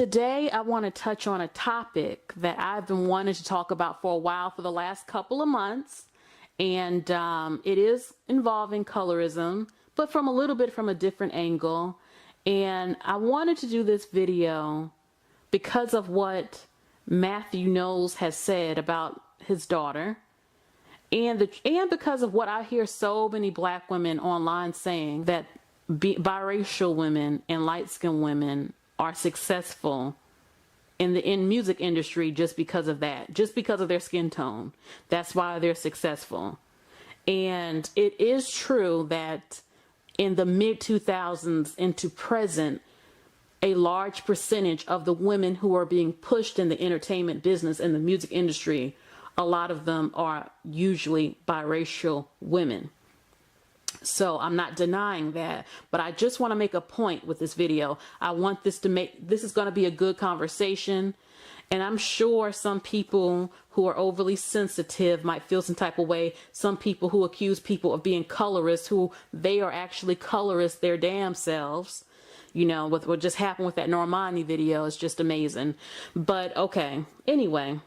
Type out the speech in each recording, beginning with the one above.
Today, I want to touch on a topic that I've been wanting to talk about for a while, for the last couple of months. And it is involving colorism, but from a different angle. And I wanted to do this video because of what Matthew Knowles has said about his daughter. And because of what I hear so many black women online saying, that biracial women and light-skinned women are successful in the music industry just because of that, just because of their skin tone. That's why they're successful. And it is true that in the mid-2000s into present, a large percentage of the women who are being pushed in the entertainment business and the music industry, a lot of them are usually biracial women. So I'm not denying that, but I just want to make a point with this video. I want this is going to be a good conversation. And I'm sure some people who are overly sensitive might feel some type of way. Some people who accuse people of being colorists, who they are actually colorists their damn selves. You know, with what just happened with that Normani video is just amazing. But okay, anyway,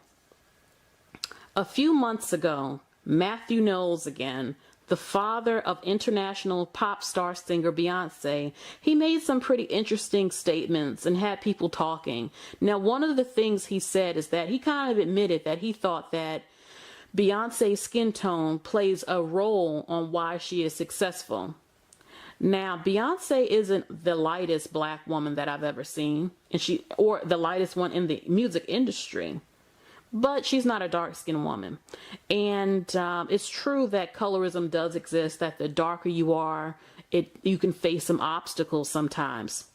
a few months ago, Matthew Knowles again, the father of international pop star singer Beyonce, he made some pretty interesting statements and had people talking. Now, one of the things he said is that he kind of admitted that he thought that Beyonce's skin tone plays a role on why she is successful. Now, Beyonce isn't the lightest black woman that I've ever seen, or the lightest one in the music industry. But she's not a dark-skinned woman. And it's true that colorism does exist, that the darker you are, you can face some obstacles sometimes.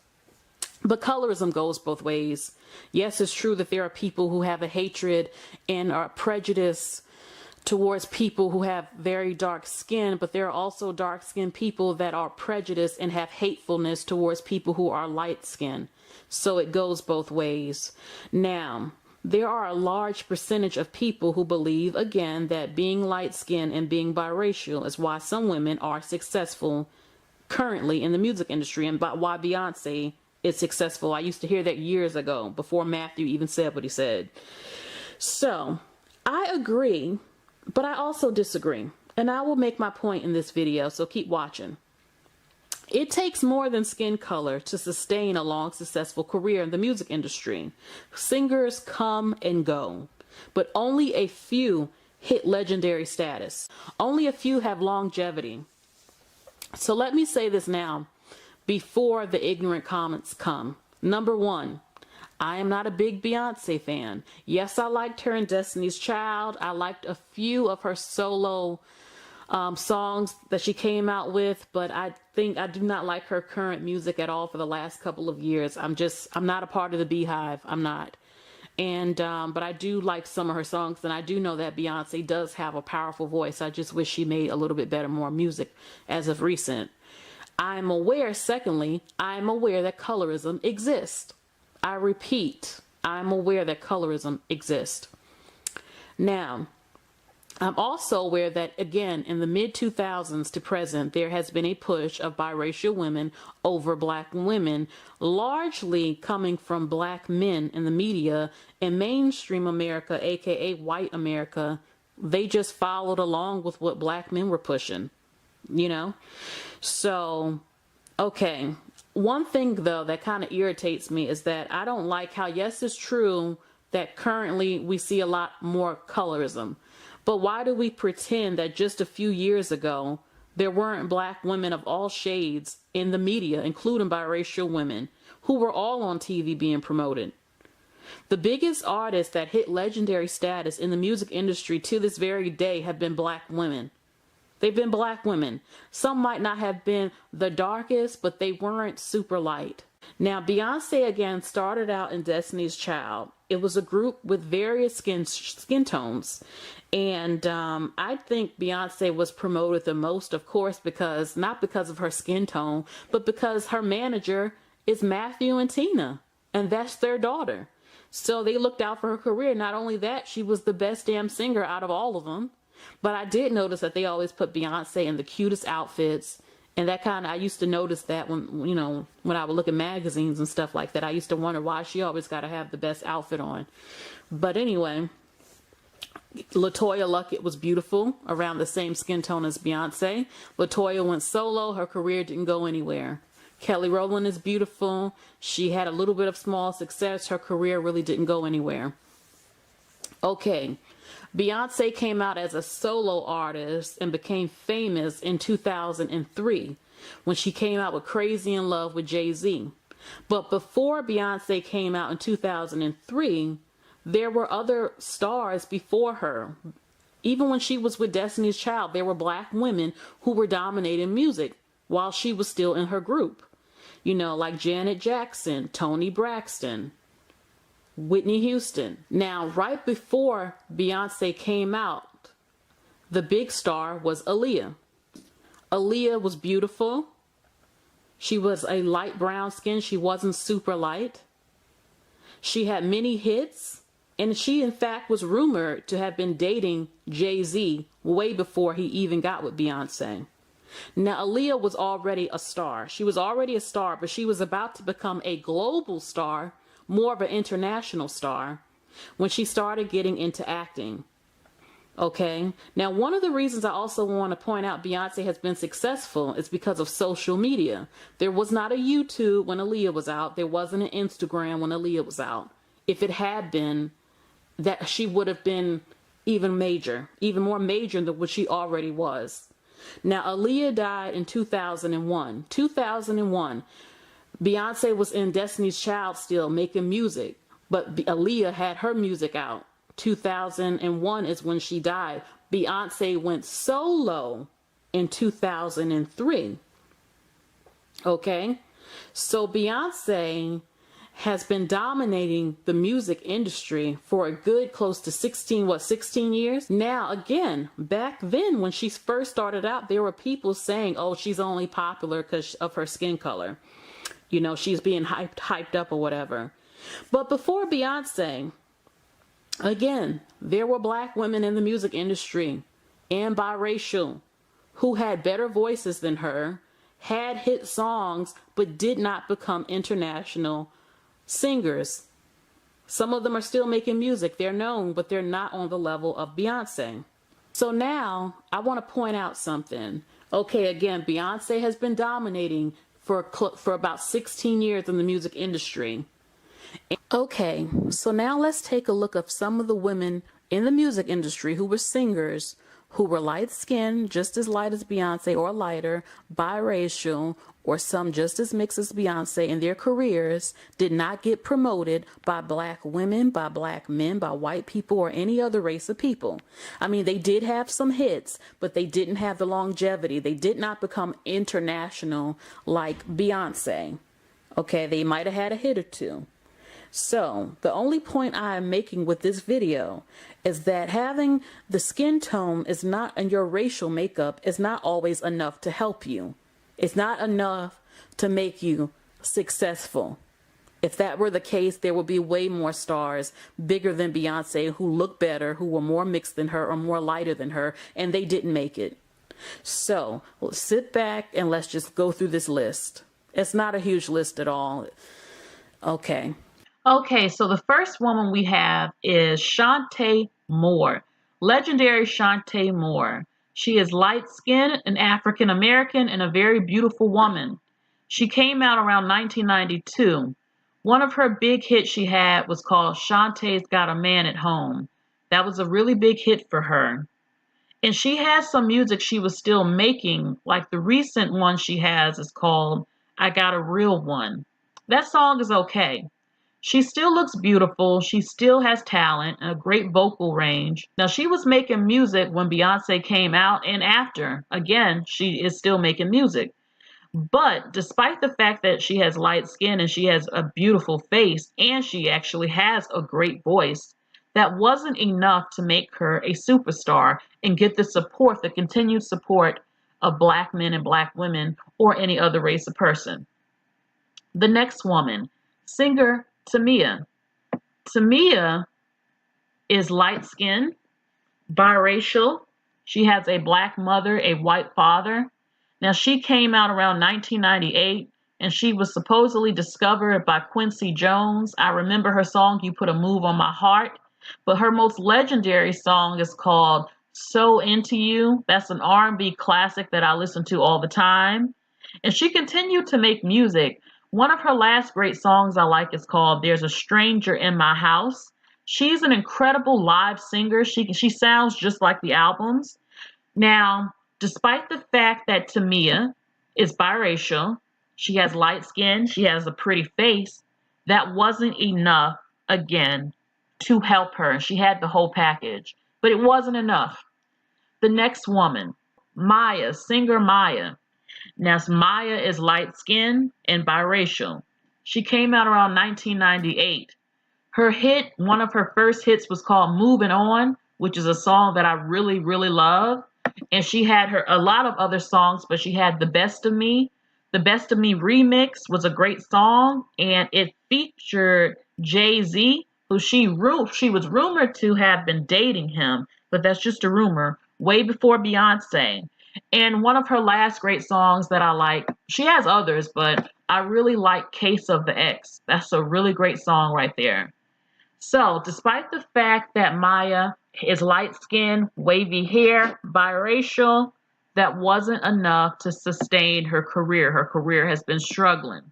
But colorism goes both ways. Yes, it's true that there are people who have a hatred and are prejudiced towards people who have very dark skin, but there are also dark-skinned people that are prejudiced and have hatefulness towards people who are light-skinned. So it goes both ways. Now, there are a large percentage of people who believe, again, that being light-skinned and being biracial is why some women are successful currently in the music industry, and why Beyonce is successful. I used to hear that years ago, before Matthew even said what he said. So, I agree, but I also disagree. And I will make my point in this video, so keep watching. It takes more than skin color to sustain a long, successful career in the music industry. Singers come and go, but only a few hit legendary status. Only a few have longevity. So let me say this now, before the ignorant comments come. Number one, I am not a big Beyonce fan. Yes, I liked her in Destiny's Child. I liked a few of her solo songs that she came out with, but I do not like her current music at all for the last couple of years. I'm not a part of the Beehive. I'm not. And, but I do like some of her songs, and I do know that Beyonce does have a powerful voice. I just wish she made a little bit better, more music as of recent. I'm aware, secondly, I'm aware that colorism exists. I repeat, I'm aware that colorism exists. Now, I'm also aware that, again, in the mid-2000s to present, there has been a push of biracial women over black women, largely coming from black men in the media and mainstream America, aka white America. They just followed along with what black men were pushing, you know? So, okay. One thing, though, that kind of irritates me is that I don't like how, yes, it's true that currently we see a lot more colorism. But why do we pretend that just a few years ago, there weren't black women of all shades in the media, including biracial women, who were all on TV being promoted? The biggest artists that hit legendary status in the music industry to this very day have been black women. They've been black women. Some might not have been the darkest, but they weren't super light. Now, Beyonce, again, started out in Destiny's Child. It was a group with various skin tones. And I think Beyonce was promoted the most, of course, not because of her skin tone, but because her manager is Matthew and Tina, and that's their daughter. So they looked out for her career. Not only that, she was the best damn singer out of all of them. But I did notice that they always put Beyonce in the cutest outfits And that kind of, I used to notice that when, you know, when I would look at magazines and stuff like that, I used to wonder why she always got to have the best outfit on. But anyway, LaToya Luckett was beautiful, around the same skin tone as Beyonce. LaToya went solo. Her career didn't go anywhere. Kelly Rowland is beautiful. She had a little bit of small success. Her career really didn't go anywhere. Okay. Beyonce came out as a solo artist and became famous in 2003 when she came out with Crazy in Love with Jay-Z. But before Beyonce came out in 2003, there were other stars before her. Even when she was with Destiny's Child, there were black women who were dominating music while she was still in her group. You know, like Janet Jackson, Toni Braxton, Whitney Houston. Now, right before Beyonce came out, the big star was Aaliyah. Aaliyah was beautiful. She was a light brown skin. She wasn't super light. She had many hits, and she, in fact, was rumored to have been dating Jay-Z way before he even got with Beyonce. Now, Aaliyah was already a star. She was already a star, but she was about to become a global star, more of an international star, when she started getting into acting. Okay. Now, one of the reasons I also want to point out Beyonce has been successful is because of social media. There was not a YouTube when Aaliyah was out. There wasn't an Instagram when Aaliyah was out. If it had been, that she would have been even major, even more major than what she already was. Now, Aaliyah died in 2001. 2001. Beyonce was in Destiny's Child still making music, but Aaliyah had her music out. 2001 is when she died. Beyonce went solo in 2003. Okay? So Beyonce has been dominating the music industry for a good close to 16 years? Now, again, back then when she first started out, there were people saying, oh, she's only popular because of her skin color. You know, she's being hyped up or whatever. But before Beyonce, again, there were black women in the music industry and biracial who had better voices than her, had hit songs, but did not become international singers. Some of them are still making music. They're known, but they're not on the level of Beyonce. So now I want to point out something. Okay, again, Beyonce has been dominating for about 16 years in the music industry. Okay, so now let's take a look at some of the women in the music industry who were singers, who were light-skinned, just as light as Beyonce or lighter, biracial, or some just as mixed as Beyonce in their careers, did not get promoted by black women, by black men, by white people, or any other race of people. I mean, they did have some hits, but they didn't have the longevity. They did not become international like Beyonce. Okay, they might have had a hit or two. So the only point I am making with this video is that having the skin tone is not, and your racial makeup is not always enough to help you. It's not enough to make you successful. If that were the case, there would be way more stars bigger than Beyonce who look better, who were more mixed than her or more lighter than her, and they didn't make it. So let's sit back and let's just go through this list. It's not a huge list at all. Okay. Okay, so the first woman we have is Shantae Moore, legendary Shantae Moore. She is light-skinned, an African-American, and a very beautiful woman. She came out around 1992. One of her big hits she had was called Shantae's Got a Man at Home. That was a really big hit for her. And she has some music she was still making, like the recent one she has is called I Got a Real One. That song is okay. She still looks beautiful. She still has talent and a great vocal range. Now, she was making music when Beyonce came out and after. Again, she is still making music. But despite the fact that she has light skin and she has a beautiful face and she actually has a great voice, that wasn't enough to make her a superstar and get the support, the continued support of black men and black women or any other race of person. The next woman, singer Tamia. Tamia is light-skinned, biracial. She has a black mother, a white father. Now, she came out around 1998 and she was supposedly discovered by Quincy Jones. I remember her song, You Put a Move on My Heart, but her most legendary song is called So Into You. That's an R&B classic that I listen to all the time. And she continued to make music. One of her last great songs I like is called There's a Stranger in My House. She's an incredible live singer. She sounds just like the albums. Now, despite the fact that Tamia is biracial, she has light skin, she has a pretty face, that wasn't enough, again, to help her. She had the whole package, but it wasn't enough. The next woman, Maya, singer Maya. Now, Maya is light skinned and biracial. She came out around 1998. Her hit, one of her first hits was called Moving On, which is a song that I really, really love. And she had a lot of other songs, but she had The Best of Me. The Best of Me remix was a great song, and it featured Jay-Z, who she was rumored to have been dating him, but that's just a rumor, way before Beyonce. And one of her last great songs that I like, she has others, but I really like Case of the X. That's a really great song right there. So, despite the fact that Maya is light skinned, wavy hair, biracial, that wasn't enough to sustain her career. Her career has been struggling.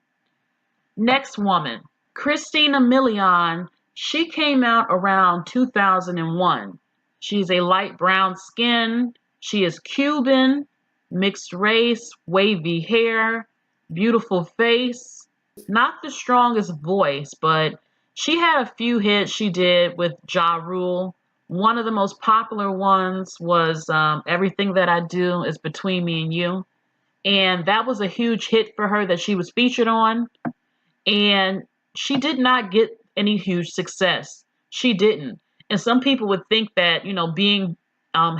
Next woman, Christina Milian. She came out around 2001. She's a light brown skin. She is Cuban, mixed race, wavy hair, beautiful face. Not the strongest voice, but she had a few hits she did with Ja Rule. One of the most popular ones was Everything That I Do Is Between Me and You. And that was a huge hit for her that she was featured on. And she did not get any huge success. She didn't. And some people would think that, being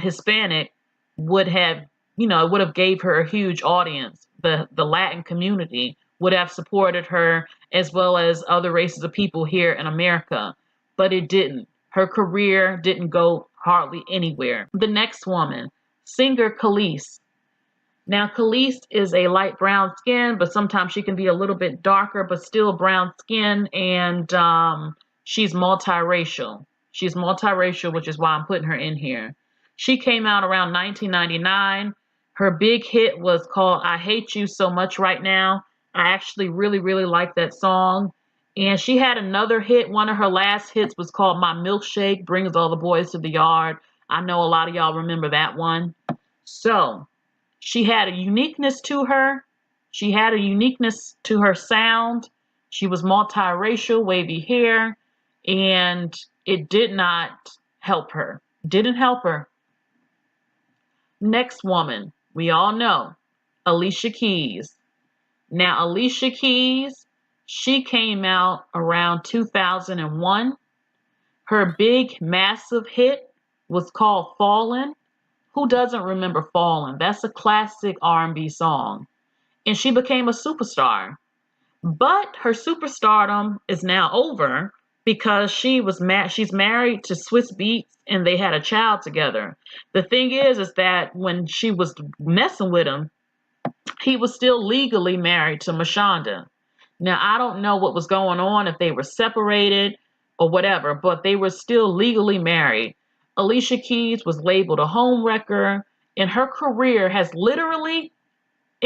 Hispanic would have, it would have gave her a huge audience. The Latin community would have supported her as well as other races of people here in America. But it didn't. Her career didn't go hardly anywhere. The next woman, singer Khalees. Now, Khalees is a light brown skin, but sometimes she can be a little bit darker, but still brown skin, and she's multiracial. She's multiracial, which is why I'm putting her in here. She came out around 1999. Her big hit was called I Hate You So Much Right Now. I actually really, really like that song. And she had another hit. One of her last hits was called My Milkshake Brings All the Boys to the Yard. I know a lot of y'all remember that one. So, she had a uniqueness to her. She had a uniqueness to her sound. She was multiracial, wavy hair, and it did not help her. Didn't help her. Next woman, we all know, Alicia Keys. Now, Alicia Keys, she came out around 2001. Her big, massive hit was called Fallin'. Who doesn't remember Fallin'? That's a classic R&B song. And she became a superstar. But her superstardom is now over because she's married to Swiss Beats and they had a child together. The thing is that when she was messing with him, he was still legally married to Mashonda. Now, I don't know what was going on, if they were separated or whatever, but they were still legally married. Alicia Keys was labeled a homewrecker, and her career it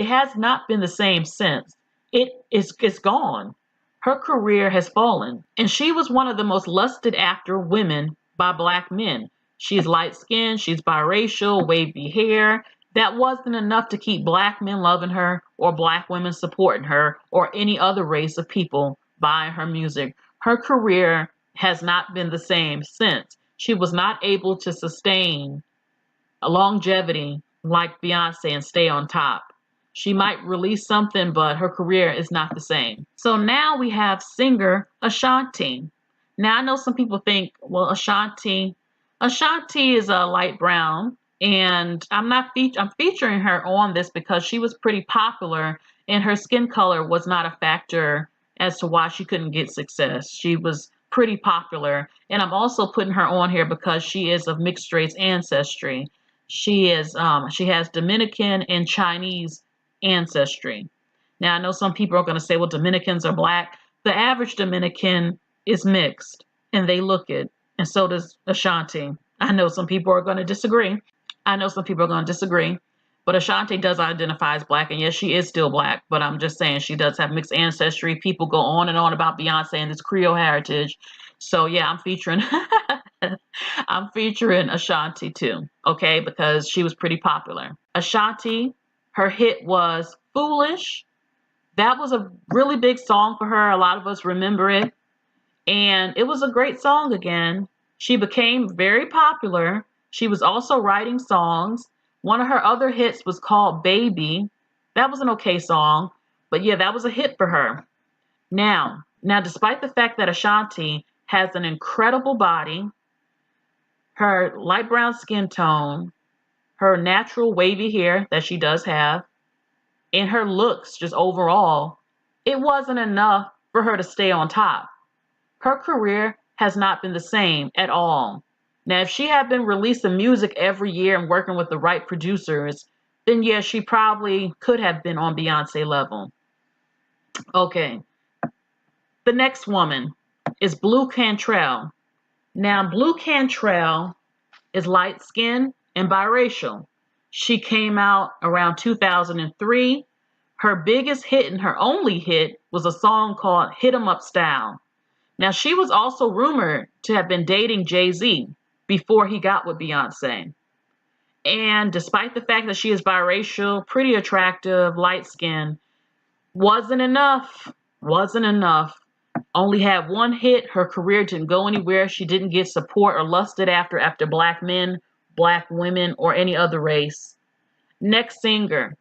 has not been the same since. It's gone. Her career has fallen, and she was one of the most lusted after women by black men. She's light skinned, she's biracial, wavy hair. That wasn't enough to keep black men loving her or black women supporting her or any other race of people buying her music. Her career has not been the same since. She was not able to sustain a longevity like Beyonce and stay on top. She might release something, but her career is not the same. So now we have singer Ashanti. Now I know some people think, well, Ashanti is a light brown, and I'm featuring her on this because she was pretty popular, and her skin color was not a factor as to why she couldn't get success. She was pretty popular, and I'm also putting her on here because she is of mixed race ancestry. She has Dominican and Chinese ancestry. Now, I know some people are going to say, well, Dominicans are black. The average Dominican is mixed, and they look it, and so does Ashanti. I know some people are going to disagree. But Ashanti does identify as black, and yes, she is still black, but I'm just saying she does have mixed ancestry. People go on and on about Beyonce and this Creole heritage. So yeah, I'm featuring I'm featuring Ashanti too, okay, because she was pretty popular. Ashanti, her hit was Foolish. That was a really big song for her. A lot of us remember it. And it was a great song again. She became very popular. She was also writing songs. One of her other hits was called Baby. That was an okay song. But yeah, that was a hit for her. Now, despite the fact that Ashanti has an incredible body, her light brown skin tone, her natural wavy hair that she does have, and her looks just overall, it wasn't enough for her to stay on top. Her career has not been the same at all. Now, if she had been releasing music every year and working with the right producers, then yeah, she probably could have been on Beyonce level. Okay, the next woman is Blue Cantrell. Now, Blue Cantrell is light skinned and biracial. She came out around 2003. Her biggest hit and her only hit was a song called Hit 'em Up Style. Now, she was also rumored to have been dating Jay-Z before he got with Beyonce. And despite the fact that she is biracial, pretty attractive, light skinned, wasn't enough. Wasn't enough. Only had one hit. Her career didn't go anywhere. She didn't get support or lusted after black men, black women, or any other race. Next singer,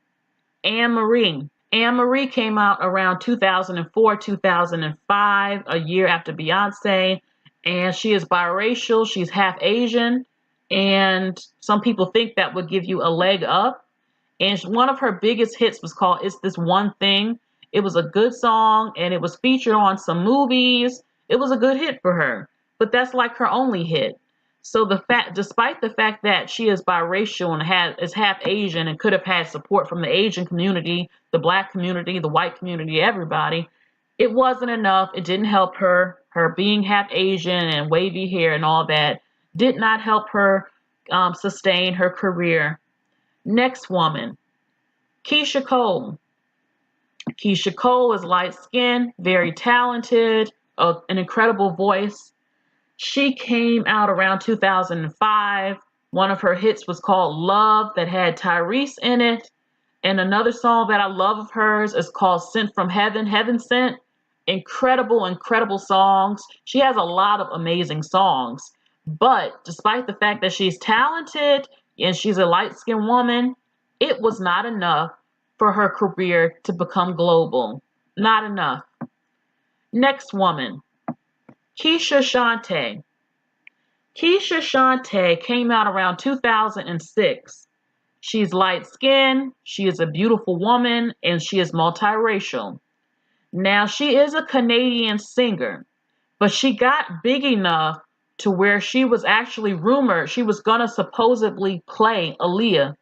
Anne Marie. Anne Marie came out around 2004, 2005, a year after Beyonce, and she is biracial. She's half Asian, and some people think that would give you a leg up. And one of her biggest hits was called It's This One Thing. It was a good song, and it was featured on some movies. It was a good hit for her, but that's like her only hit. So despite the fact that she is biracial and is half Asian and could have had support from the Asian community, the black community, the white community, everybody, it wasn't enough. It didn't help her. Her being half Asian and wavy hair and all that did not help her sustain her career. Next woman, Keisha Cole. Keisha Cole is light skinned, very talented, an incredible voice. She came out around 2005. One of her hits was called Love, that had Tyrese in it. And another song that I love of hers is called Sent from Heaven, Heaven Sent. Incredible, incredible songs. She has a lot of amazing songs. But despite the fact that she's talented and she's a light-skinned woman, it was not enough for her career to become global. Not enough. Next woman, Keisha Shante. Keisha Shante came out around 2006. She's light-skinned, she is a beautiful woman, and she is multiracial. Now, she is a Canadian singer, but she got big enough to where she was actually rumored she was going to supposedly play Aaliyah.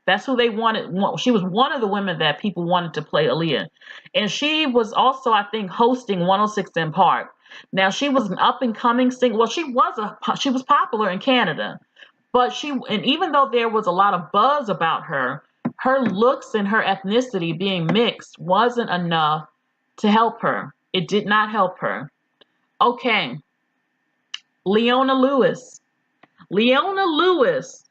That's who they wanted. She was one of the women that people wanted to play Aaliyah. And she was also, I think, hosting 106 in Park. Now, she was an up-and-coming singer. Well, she was popular in Canada. But even though there was a lot of buzz about her, her looks and her ethnicity being mixed wasn't enough to help her. It did not help her. Okay. Leona Lewis. Leona Lewis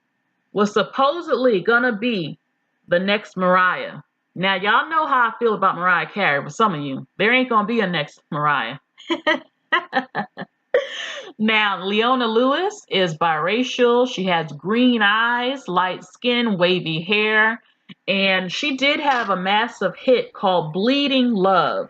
was supposedly gonna be the next Mariah. Now, y'all know how I feel about Mariah Carey, but some of you, there ain't gonna be a next Mariah. Now, Leona Lewis is biracial. She has green eyes, light skin, wavy hair, and she did have a massive hit called Bleeding Love.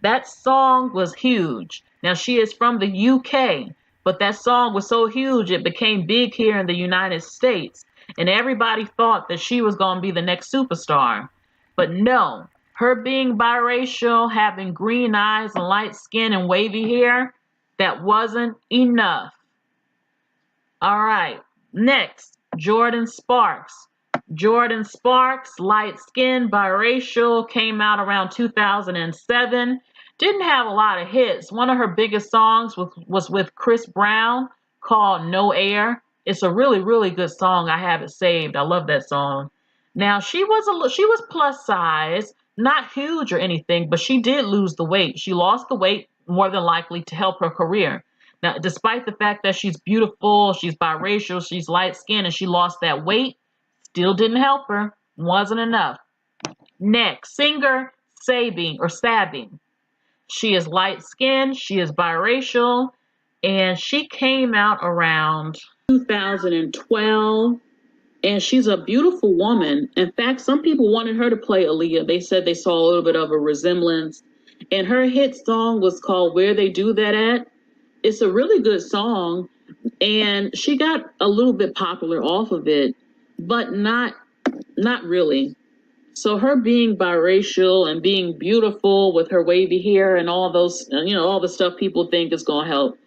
That song was huge. Now, she is from the UK, but that song was so huge it became big here in the United States, and everybody thought that she was going to be the next superstar. But no, her being biracial, having green eyes and light skin and wavy hair, that wasn't enough. All right, next, Jordan Sparks. Jordan Sparks, light skinned, biracial, came out around 2007. Didn't have a lot of hits. One of her biggest songs was with Chris Brown called No Air. It's a really, really good song. I have it saved. I love that song. Now she was plus size, not huge or anything, but she did lose the weight. She lost the weight more than likely to help her career. Now, despite the fact that she's beautiful, she's biracial, she's light skinned, and she lost that weight, still didn't help her. Wasn't enough. Next, singer Sabi. She is light skinned, she is biracial, and she came out around 2012. And she's a beautiful woman. In fact, some people wanted her to play Aaliyah. They said they saw a little bit of a resemblance. And her hit song was called Where They Do That At. It's a really good song. And she got a little bit popular off of it, but not really. So her being biracial and being beautiful with her wavy hair and all those, all the stuff people think is going to help.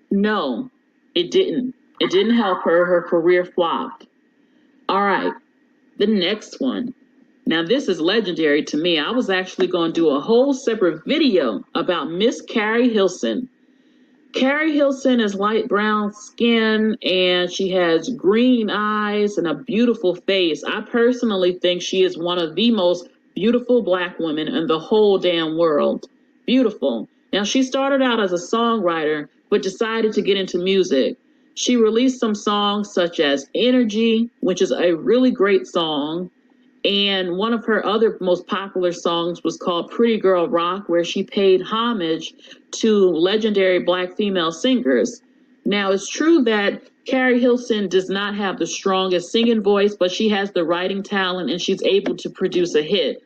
No, it didn't. It didn't help her. Her career flopped. All right, the next one. Now, this is legendary to me. I was actually going to do a whole separate video about Miss Carrie Hilson. Carrie Hilson is light brown skin, and she has green eyes and a beautiful face. I personally think she is one of the most beautiful black women in the whole damn world. Beautiful. Now, she started out as a songwriter, but decided to get into music. She released some songs such as Energy, which is a really great song. And one of her other most popular songs was called Pretty Girl Rock, where she paid homage to legendary black female singers. Now, it's true that Carrie Hilson does not have the strongest singing voice, but she has the writing talent and she's able to produce a hit.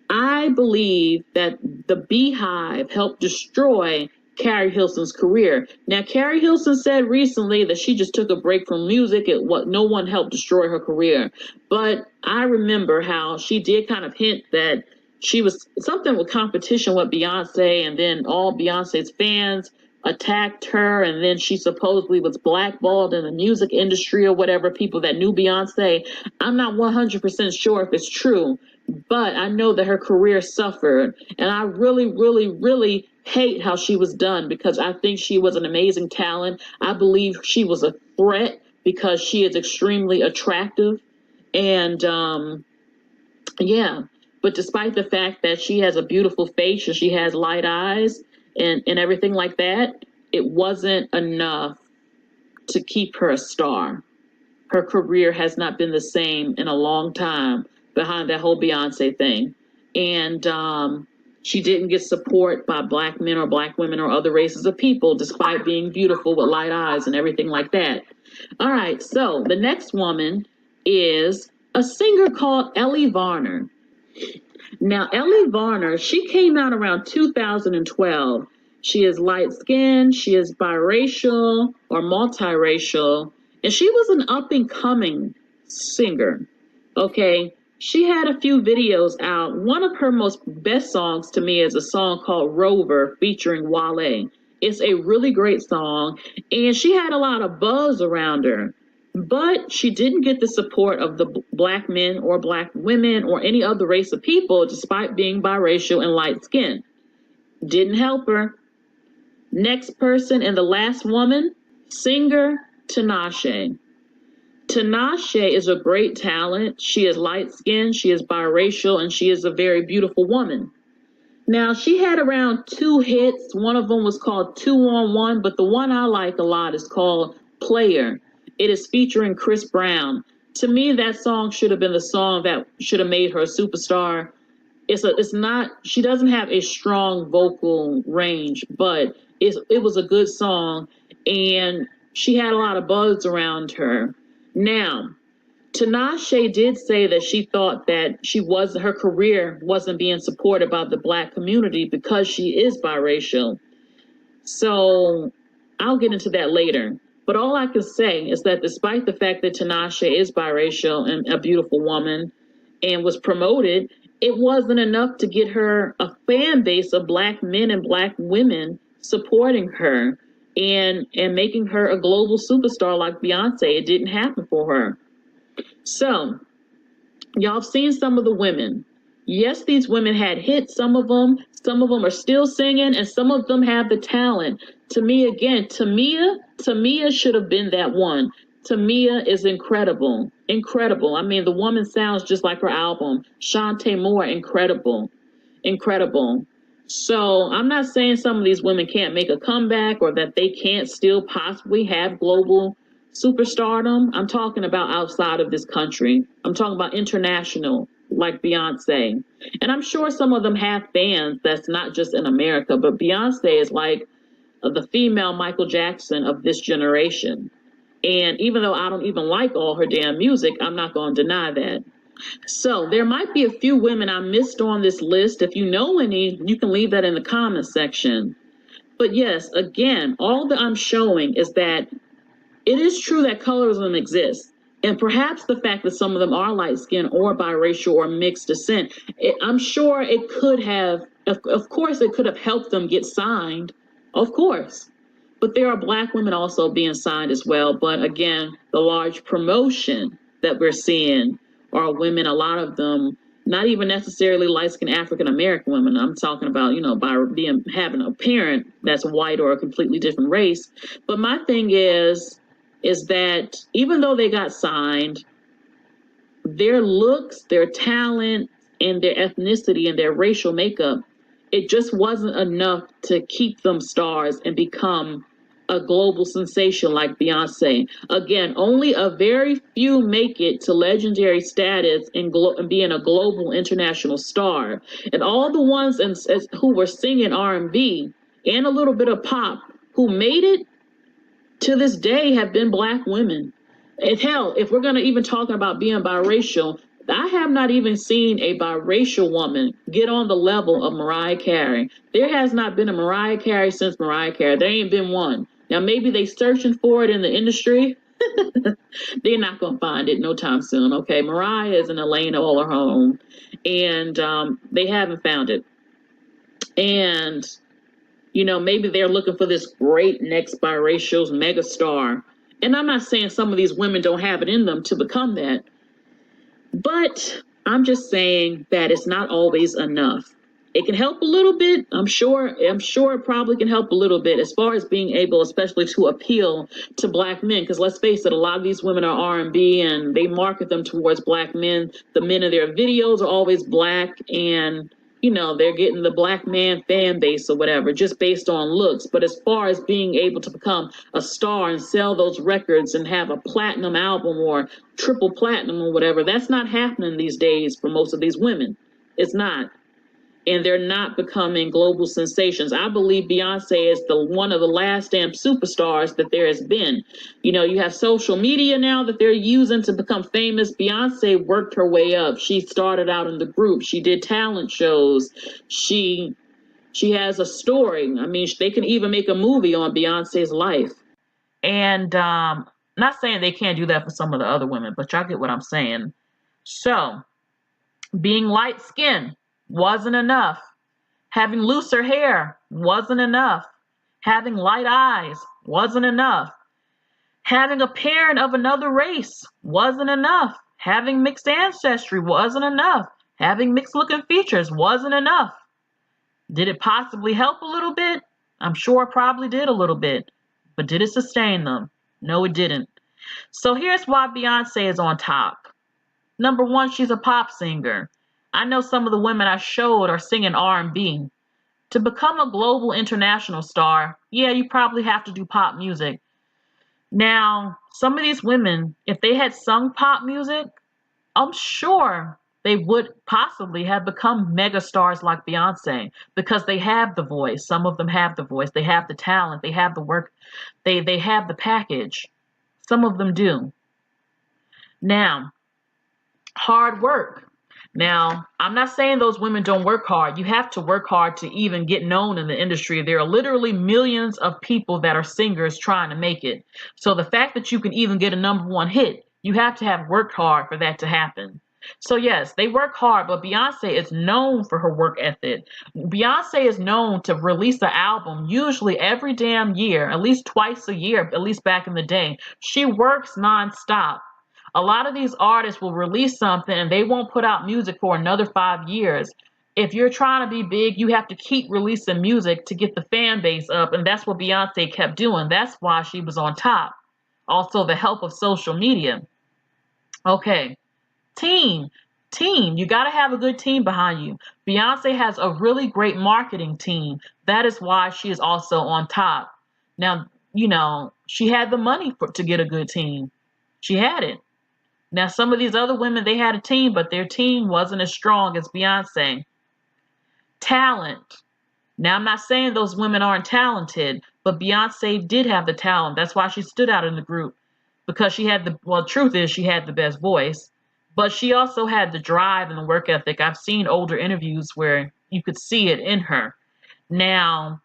I believe that the Beehive helped destroy Carrie Hilson's career. Now, Carrie Hilson said recently that she just took a break from music. No one helped destroy her career. But I remember how she did kind of hint that she was something with competition with Beyonce, and then all Beyonce's fans attacked her, and then she supposedly was blackballed in the music industry or whatever, people that knew Beyonce. I'm not 100% sure if it's true, but I know that her career suffered, and I really, really, really hate how she was done, because I think she was an amazing talent. I believe she was a threat because she is extremely attractive. And but despite the fact that she has a beautiful face and she has light eyes and everything like that, it wasn't enough to keep her a star. Her career has not been the same in a long time behind that whole Beyonce thing. And she didn't get support by black men or black women or other races of people, despite being beautiful with light eyes and everything like that. All right, so the next woman is a singer called Ellie Varner. Now, Ellie Varner, she came out around 2012. She is light-skinned, she is biracial or multiracial, and she was an up-and-coming singer, okay? She had a few videos out. One of her most best songs to me is a song called Rover featuring Wale. It's a really great song, and she had a lot of buzz around her, but she didn't get the support of the black men or black women or any other race of people, despite being biracial and light-skinned. Didn't help her. Next person, and the last woman, singer Tinashe. Tinashe is a great talent. She is light-skinned, she is biracial, and she is a very beautiful woman. Now, she had around 2 hits. One of them was called 2 on 1, but the one I like a lot is called Player. It is featuring Chris Brown. To me, that song should have been the song that should have made her a superstar. It's not, she doesn't have a strong vocal range, but it was a good song, and she had a lot of buzz around her. Now, Tinashe did say that she thought that her career wasn't being supported by the black community because she is biracial. So I'll get into that later. But all I can say is that despite the fact that Tinashe is biracial and a beautiful woman and was promoted, it wasn't enough to get her a fan base of black men and black women supporting her and making her a global superstar like Beyonce. It didn't happen for her. So Y'all have seen some of the women. Yes, these women had hits, some of them. Some of them are still singing, and some of them have the talent. To me, again, Tamia should have been that one. Tamia is incredible. Incredible. I mean, the woman sounds just like her album. Shantae Moore, incredible. Incredible. So I'm not saying some of these women can't make a comeback or that they can't still possibly have global superstardom. I'm talking about outside of this country. I'm talking about international, like Beyonce. And I'm sure some of them have fans that's not just in America, but Beyonce is like the female Michael Jackson of this generation. And even though I don't even like all her damn music, I'm not going to deny that. So there might be a few women I missed on this list. If you know any, you can leave that in the comments section. But yes, again, all that I'm showing is that it is true that colorism exists. And perhaps the fact that some of them are light skinned or biracial or mixed descent, I'm sure it could have, of course, it could have helped them get signed. Of course. But there are Black women also being signed as well. But again, the large promotion that we're seeing are women, a lot of them, not even necessarily light-skinned African American women. I'm talking about, by having a parent that's white or a completely different race. But my thing is that even though they got signed, their looks, their talent, and their ethnicity and their racial makeup, it just wasn't enough to keep them stars and become a global sensation like Beyonce. Again, only a very few make it to legendary status and being a global international star. And all the ones who were singing R&B and a little bit of pop who made it to this day have been Black women. And hell, if we're going to even talk about being biracial, I have not even seen a biracial woman get on the level of Mariah Carey. There has not been a Mariah Carey since Mariah Carey. There ain't been one. Now, maybe they searching for it in the industry. They're not going to find it no time soon, okay? Mariah is in a lane all her own, and they haven't found it. And, maybe they're looking for this great next biracial megastar. And I'm not saying some of these women don't have it in them to become that, but I'm just saying that it's not always enough. It can help a little bit. I'm sure it probably can help a little bit as far as being able, especially to appeal to Black men. Because let's face it, a lot of these women are R&B and they market them towards Black men. The men in their videos are always Black, and they're getting the Black man fan base or whatever, just based on looks. But as far as being able to become a star and sell those records and have a platinum album or triple platinum or whatever, that's not happening these days for most of these women. It's not. And they're not becoming global sensations. I believe Beyonce is one of the last damn superstars that there has been. You have social media now that they're using to become famous. Beyonce worked her way up. She started out in the group. She did talent shows. She has a story. I mean, they can even make a movie on Beyonce's life. And not saying they can't do that for some of the other women, but y'all get what I'm saying. So, being light-skinned wasn't enough. Having looser hair wasn't enough. Having light eyes wasn't enough. Having a parent of another race wasn't enough. Having mixed ancestry wasn't enough. Having mixed looking features wasn't enough. Did it possibly help a little bit? I'm sure it probably did a little bit. But did it sustain them? No, it didn't. So here's why Beyonce is on top. Number one, she's a pop singer. I know some of the women I showed are singing R&B. To become a global international star, yeah, you probably have to do pop music. Now, some of these women, if they had sung pop music, I'm sure they would possibly have become mega stars like Beyonce because they have the voice. Some of them have the voice. They have the talent. They have the work. They have the package. Some of them do. Now, hard work. Now, I'm not saying those women don't work hard. You have to work hard to even get known in the industry. There are literally millions of people that are singers trying to make it. So the fact that you can even get a number one hit, you have to have worked hard for that to happen. So yes, they work hard, but Beyonce is known for her work ethic. Beyonce is known to release an album usually every damn year, at least twice a year, at least back in the day. She works nonstop. A lot of these artists will release something and they won't put out music for another 5 years. If you're trying to be big, you have to keep releasing music to get the fan base up, and that's what Beyonce kept doing. That's why she was on top. Also, the help of social media. Okay, team. Team. You got to have a good team behind you. Beyonce has a really great marketing team. That is why she is also on top. Now, she had the money to get a good team. She had it. Now, some of these other women, they had a team, but their team wasn't as strong as Beyonce. Talent. Now, I'm not saying those women aren't talented, but Beyonce did have the talent. That's why she stood out in the group, because she had truth is she had the best voice, but she also had the drive and the work ethic. I've seen older interviews where you could see it in her. Now,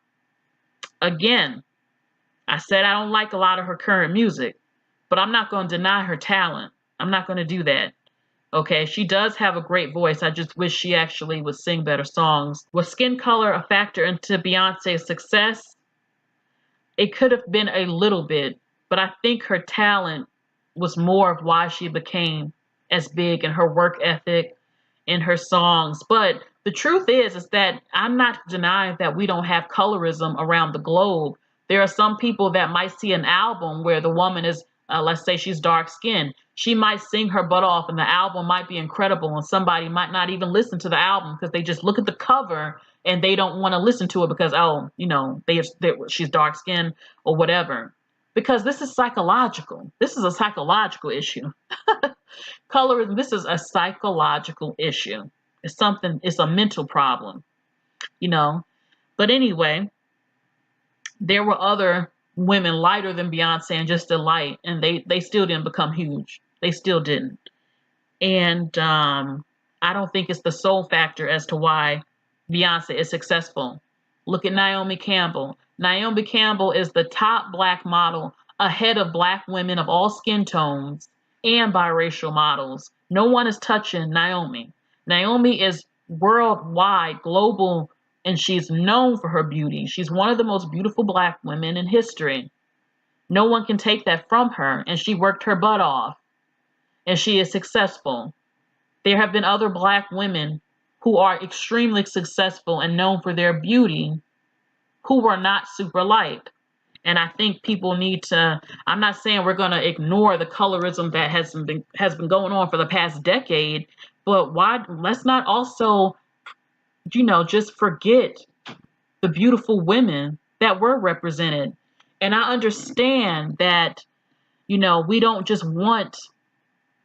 again, I said I don't like a lot of her current music, but I'm not going to deny her talent. I'm not going to do that. Okay, she does have a great voice. I just wish she actually would sing better songs. Was skin color a factor into Beyonce's success? It could have been a little bit, but I think her talent was more of why she became as big, in her work ethic, in her songs. But the truth is that I'm not denying that we don't have colorism around the globe. There are some people that might see an album where the woman is, let's say she's dark skinned. She might sing her butt off and the album might be incredible, and somebody might not even listen to the album because they just look at the cover and they don't want to listen to it because, she's dark skinned or whatever. Because this is psychological. This is a psychological issue. Colorism, this is a psychological issue. It's a mental problem, But anyway, there were other women lighter than Beyonce and just a light, and they still didn't become huge. They still didn't. And I don't think it's the sole factor as to why Beyonce is successful. Look at Naomi Campbell. Naomi Campbell is the top Black model, ahead of Black women of all skin tones and biracial models. No one is touching Naomi. Naomi is worldwide, global, and she's known for her beauty. She's one of the most beautiful Black women in history. No one can take that from her, and she worked her butt off, and she is successful. There have been other Black women who are extremely successful and known for their beauty who were not super light. And I think people need to, I'm not saying we're going to ignore the colorism that has been going on for the past decade, but let's not also, just forget the beautiful women that were represented. And I understand that, we don't just want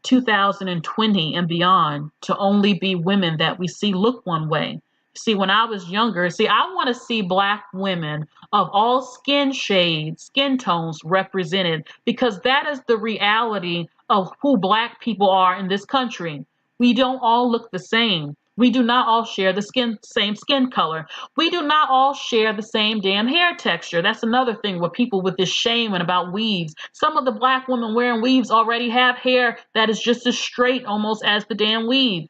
2020 and beyond to only be women that we see look one way. See, when I was younger, I want to see Black women of all skin shades, skin tones represented, because that is the reality of who Black people are in this country. We don't all look the same. We do not all share the same skin color. We do not all share the same damn hair texture. That's another thing with people with this shame and about weaves. Some of the Black women wearing weaves already have hair that is just as straight almost as the damn weave.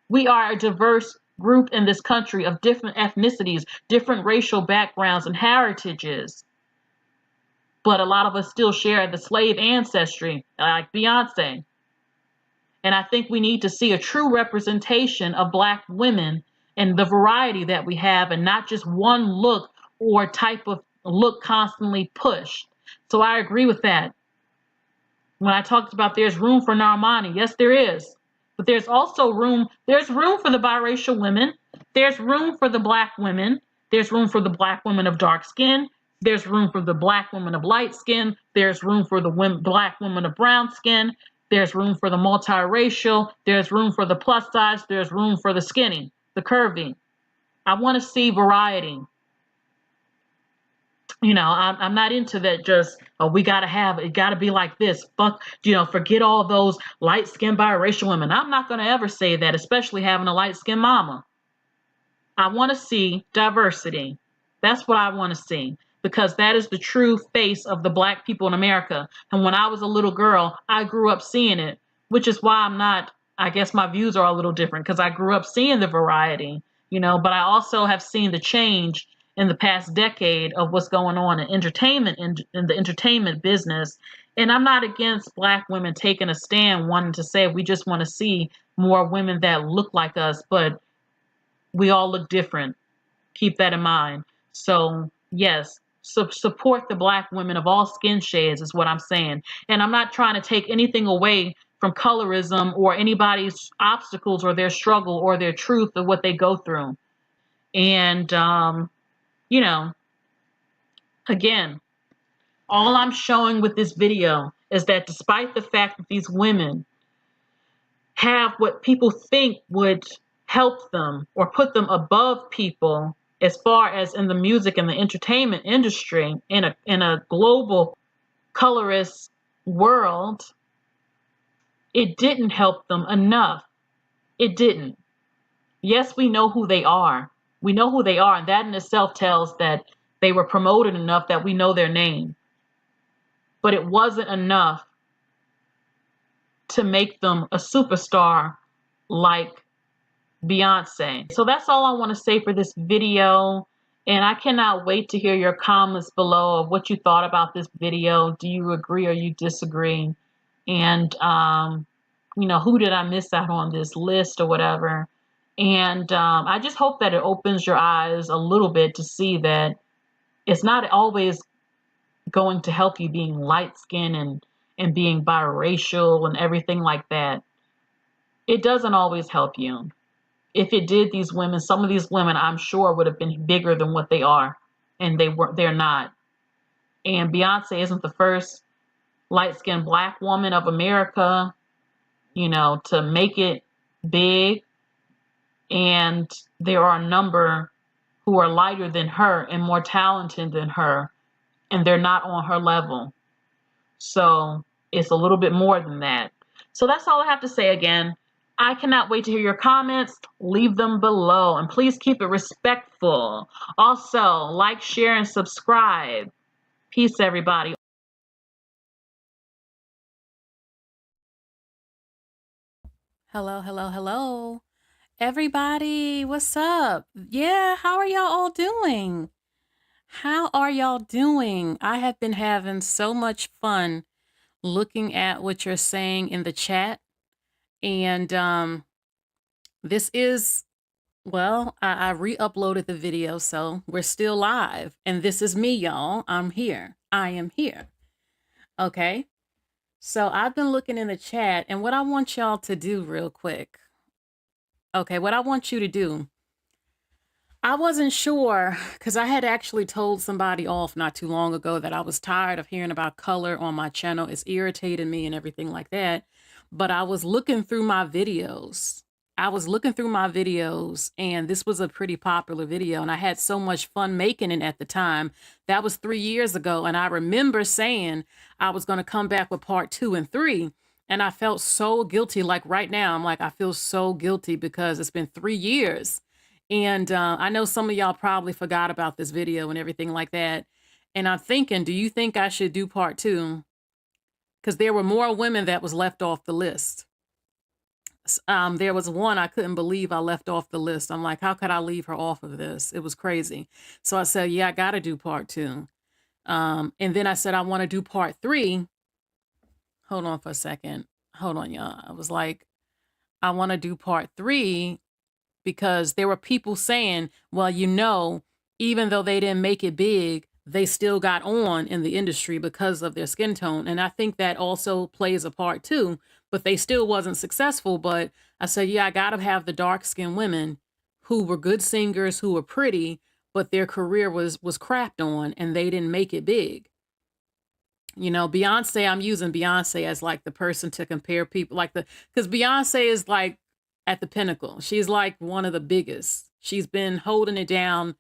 We are a diverse group in this country of different ethnicities, different racial backgrounds and heritages. But a lot of us still share the slave ancestry, like Beyonce. And I think we need to see a true representation of Black women and the variety that we have, and not just one look or type of look constantly pushed. So I agree with that. When I talked about there's room for Normani, yes, there is. But there's also room for the biracial women. There's room for the Black women. There's room for the Black women of dark skin. There's room for the Black women of light skin. There's room for the Black women of brown skin. There's room for the multiracial. There's room for the plus size. There's room for the skinny, the curvy. I want to see variety. I'm not into that just, it got to be like this. Forget all those light-skinned biracial women. I'm not going to ever say that, especially having a light-skinned mama. I want to see diversity. That's what I want to see, because that is the true face of the Black people in America. And when I was a little girl, I grew up seeing it, which is why I guess my views are a little different, because I grew up seeing the variety, but I also have seen the change in the past decade of what's going on in entertainment, in the entertainment business. And I'm not against Black women taking a stand, wanting to say we just want to see more women that look like us, but we all look different. Keep that in mind. So, yes, support the Black women of all skin shades, is what I'm saying. And I'm not trying to take anything away from colorism or anybody's obstacles or their struggle or their truth of what they go through. And, you know, again, all I'm showing with this video is that despite the fact that these women have what people think would help them or put them above people as far as in the music and the entertainment industry in a global colorist world, it didn't help them enough. It didn't. Yes, we know who they are. We know who they are, and that in itself tells that they were promoted enough that we know their name. But it wasn't enough to make them a superstar like Beyonce. So that's all I want to say for this video. And I cannot wait to hear your comments below of what you thought about this video. Do you agree or you disagree? And, you know, who did I miss out on this list or whatever? And I just hope that it opens your eyes a little bit to see that it's not always going to help you being light-skinned and being biracial and everything like that. It doesn't always help you. If it did, these women, some of these women, I'm sure would have been bigger than what they are, and they're not. And Beyonce isn't the first light-skinned Black woman of America, you know, to make it big. And there are a number who are lighter than her and more talented than her, and they're not on her level. So it's a little bit more than that. So that's all I have to say again. I cannot wait to hear your comments. Leave them below, and please keep it respectful. Also, like, share, and subscribe. Peace, everybody. Hello, hello, hello. Everybody, what's up? Yeah, how are y'all all doing? How are y'all doing? I have been having so much fun looking at what you're saying in the chat. And this is, well, I re-uploaded the video, so we're still live. And this is me, y'all. I'm here. I am here. Okay. So I've been looking in the chat, and what I want y'all to do real quick. Okay, what I want you to do. I wasn't sure because I had actually told somebody off not too long ago that I was tired of hearing about color on my channel. It's irritated me and everything like that. But I was looking through my videos. And this was a pretty popular video, and I had so much fun making it at the time. That was 3 years ago, and I remember saying I was going to come back with part 2 and 3, and I felt so guilty. Like right now, I'm like, I feel so guilty because it's been 3 years. And I know some of y'all probably forgot about this video and everything like that. And I'm thinking, do you think I should do part 2? Because there were more women that was left off the list. There was one I couldn't believe I left off the list. I'm like, how could I leave her off of this? It was crazy. So I said, yeah, I got to do part 2. And then I said, I want to do part 3. Hold on for a second. Hold on, y'all. I was like, I want to do part 3 because there were people saying, well, you know, even though they didn't make it big, they still got on in the industry because of their skin tone. And I think that also plays a part too, but they still wasn't successful. But I said, yeah, I got to have the dark skinned women who were good singers, who were pretty, but their career was crapped on and they didn't make it big. You know, Beyonce, I'm using Beyonce as like the person to compare people like because Beyonce is like at the pinnacle. She's like one of the biggest. She's been holding it down,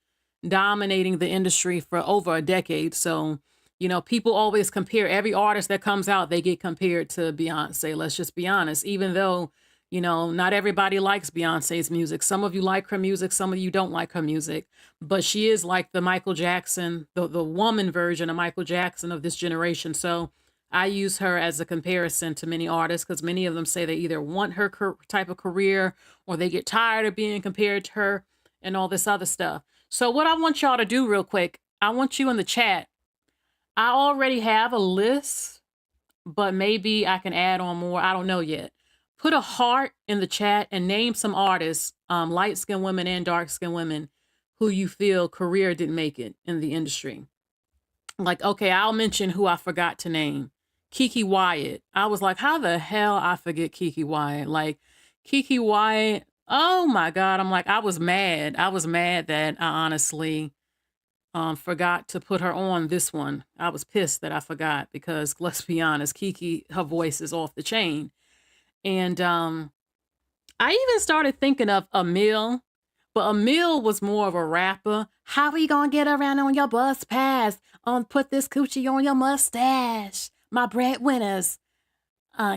dominating the industry for over a decade. So, you know, people always compare every artist that comes out, they get compared to Beyonce. Let's just be honest, even though, you know, not everybody likes Beyonce's music. Some of you like her music, some of you don't like her music, but she is like the Michael Jackson, the woman version of Michael Jackson of this generation. So I use her as a comparison to many artists because many of them say they either want her type of career or they get tired of being compared to her and all this other stuff. So what I want y'all to do real quick, I want you in the chat. I already have a list but maybe I can add on more. I don't know yet. Put a heart in the chat and name some artists, light-skinned women and dark-skinned women, who you feel career didn't make it in the industry. Like, okay, I'll mention who I forgot to name. Kiki Wyatt. I was like, how the hell I forget Kiki Wyatt? Like, Kiki Wyatt, oh my God. I'm like, I was mad. I was mad that I honestly forgot to put her on this one. I was pissed that I forgot because let's be honest, Kiki, her voice is off the chain. And I even started thinking of Emil, but Emil was more of a rapper. How we gonna get around on your bus pass? Put this coochie on your mustache. My breadwinners.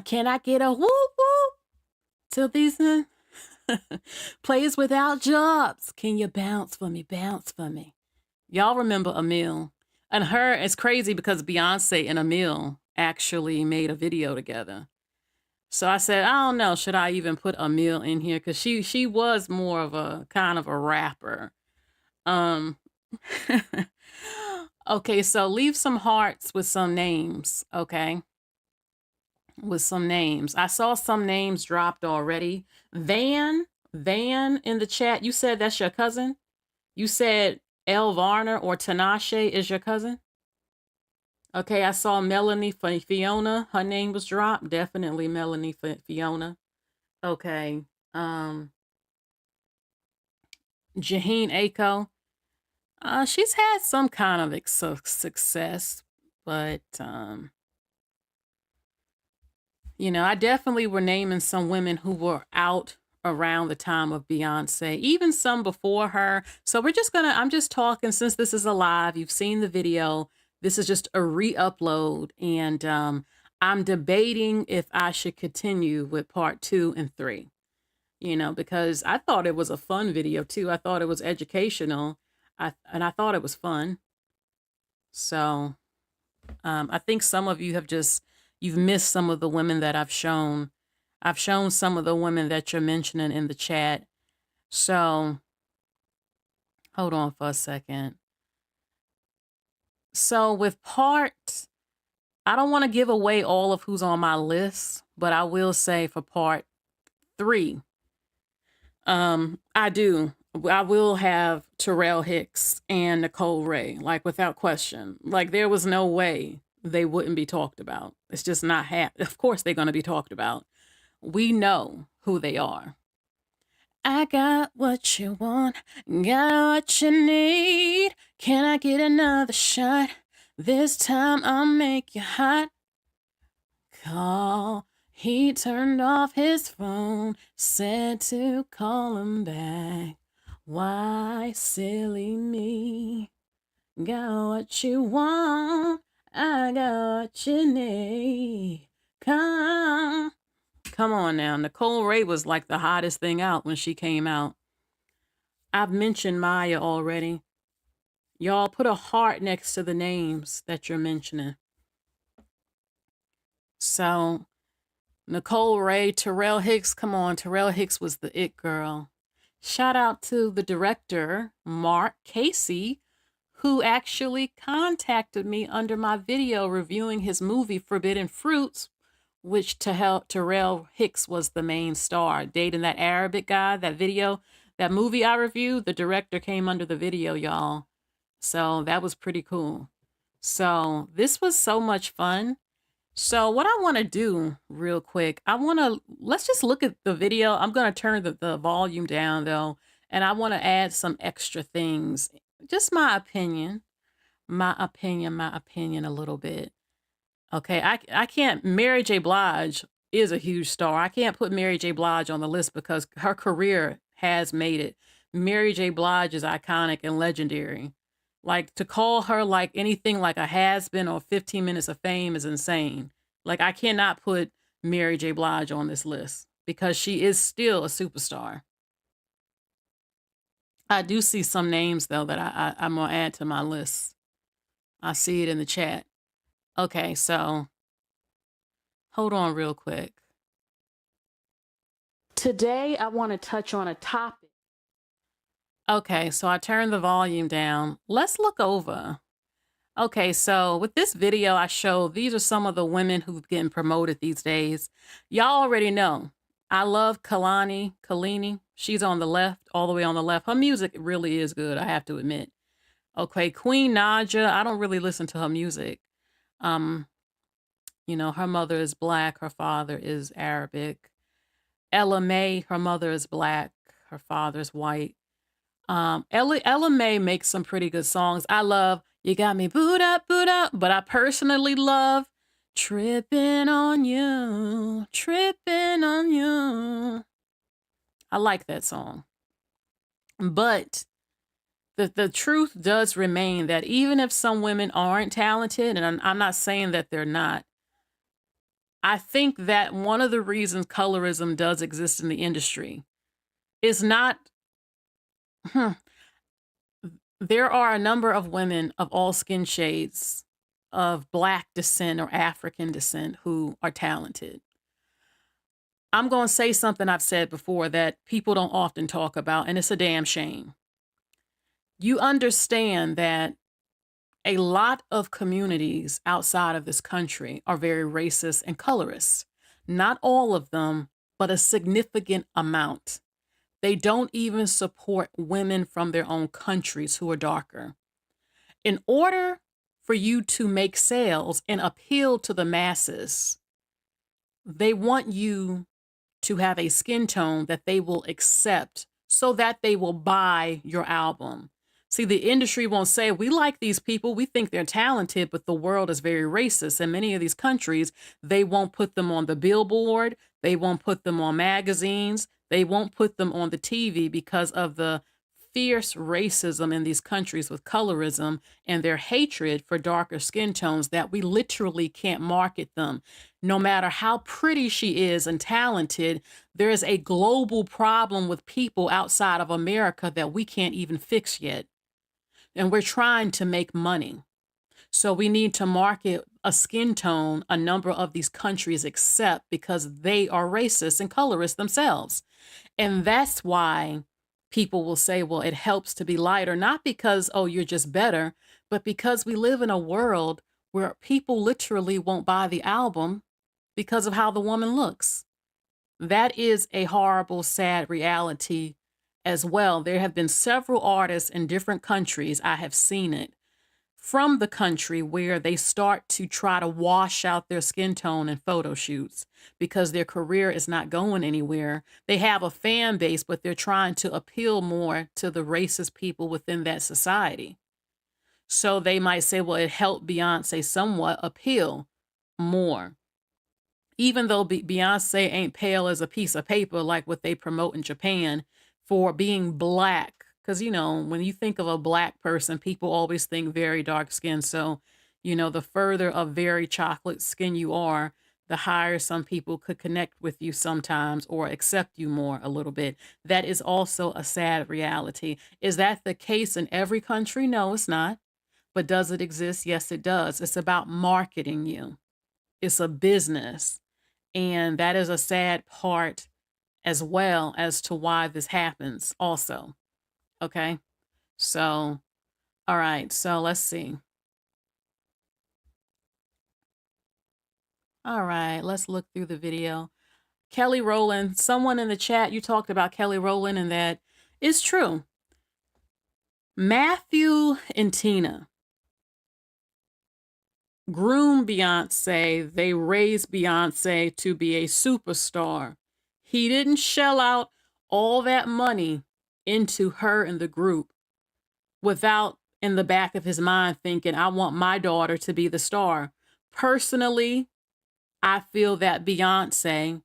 Can I get a whoop whoop to these players without jobs? Can you bounce for me? Bounce for me. Y'all remember Emil. And her, it's crazy because Beyonce and Emil actually made a video together. So I said, I don't know, should I even put Emil in here? Because she was more of a kind of a rapper. Um okay, so leave some hearts with some names, okay? With some names. I saw some names dropped already. Van in the chat. You said that's your cousin? You said El Varner or Tinashe is your cousin? Okay, I saw Melanie Fiona. Her name was dropped. Definitely Melanie Fiona. Okay. Jaheen Aiko. She's had some kind of success, but you know, I definitely were naming some women who were out around the time of Beyonce, even some before her. So I'm just talking, since this is a live, you've seen the video. This is just a re-upload, and I'm debating if I should continue with part 2 and 3, you know, because I thought it was a fun video too. I thought it was educational. And I thought it was fun. So I think some of you you've missed some of the women that I've shown. I've shown some of the women that you're mentioning in the chat. So hold on for a second. So with part, I don't want to give away all of who's on my list, but I will say for part 3, I will have Terrell Hicks and Nicole Ray, like without question. Like there was no way they wouldn't be talked about. It's just not of course they're going to be talked about. We know who they are. I got what you want, got what you need. Can I get another shot? This time I'll make you hot. Call. He turned off his phone, said to call him back. Why, silly me? Got what you want, I got what you need. Come on now. Nicole Ray was like the hottest thing out when she came out. I've mentioned Maya already. Y'all put a heart next to the names that you're mentioning. So Nicole Ray, Terrell Hicks, come on. Terrell Hicks was the it girl. Shout out to the director, Mark Casey, who actually contacted me under my video reviewing his movie Forbidden Fruits, which Terrell Hicks was the main star, dating that Arabic guy. That movie I reviewed, the director came under the video, y'all. So that was pretty cool. So this was so much fun. So what I want to do real quick, let's just look at the video. I'm going to turn the volume down though, and I want to add some extra things. Just my opinion a little bit. Okay, I can't, Mary J. Blige is a huge star. I can't put Mary J. Blige on the list because her career has made it. Mary J. Blige is iconic and legendary. Like to call her like anything like a has-been or 15 minutes of fame is insane. Like I cannot put Mary J. Blige on this list because she is still a superstar. I do see some names though that I'm gonna add to my list. I see it in the chat. Okay, so hold on real quick. Today I want to touch on a topic. Okay, so I turned the volume down. Let's look over. Okay, so with this video I show, these are some of the women who've getting promoted these days. Y'all already know. I love Kalini. She's on the left, all the way on the left. Her music really is good, I have to admit. Okay, Queen Naja, I don't really listen to her music. Um, her mother is black, her father is Arabic. Ella May, her mother is black, her father's white. Ella May makes some pretty good songs. I love You Got Me Boot Up, but I personally love Tripping on You, Tripping on You. I like that song. But the truth does remain that even if some women aren't talented, and I'm not saying that they're not, I think that one of the reasons colorism does exist in the industry is not, there are a number of women of all skin shades of black descent or African descent who are talented. I'm going to say something I've said before that people don't often talk about, and it's a damn shame. You understand that a lot of communities outside of this country are very racist and colorist. Not all of them, but a significant amount. They don't even support women from their own countries who are darker. In order for you to make sales and appeal to the masses, they want you to have a skin tone that they will accept so that they will buy your album. See, the industry won't say, we like these people, we think they're talented, but the world is very racist. In many of these countries, they won't put them on the billboard, they won't put them on magazines, they won't put them on the TV because of the fierce racism in these countries with colorism and their hatred for darker skin tones that we literally can't market them. No matter how pretty she is and talented, there is a global problem with people outside of America that we can't even fix yet. And we're trying to make money. So we need to market a skin tone a number of these countries accept because they are racist and colorist themselves. And that's why people will say, well, it helps to be lighter, not because, oh, you're just better, but because we live in a world where people literally won't buy the album because of how the woman looks. That is a horrible, sad reality as well. There have been several artists in different countries, I have seen it, from the country where they start to try to wash out their skin tone in photo shoots because their career is not going anywhere. They have a fan base, but they're trying to appeal more to the racist people within that society. So they might say, well, it helped Beyonce somewhat appeal more. Even though Beyonce ain't pale as a piece of paper like what they promote in Japan for being black. Because, when you think of a black person, people always think very dark skin. So, the further of very chocolate skin you are, the higher some people could connect with you sometimes or accept you more a little bit. That is also a sad reality. Is that the case in every country? No, it's not. But does it exist? Yes, it does. It's about marketing you. It's a business. And that is a sad part as well as to why this happens also. Okay. So, all right. So let's see. All right. Let's look through the video. Kelly Rowland, someone in the chat, you talked about Kelly Rowland, and that is true. Matthew and Tina groomed Beyonce. They raised Beyonce to be a superstar. He didn't shell out all that money into her and the group without in the back of his mind thinking, I want my daughter to be the star. Personally, I feel that Beyonce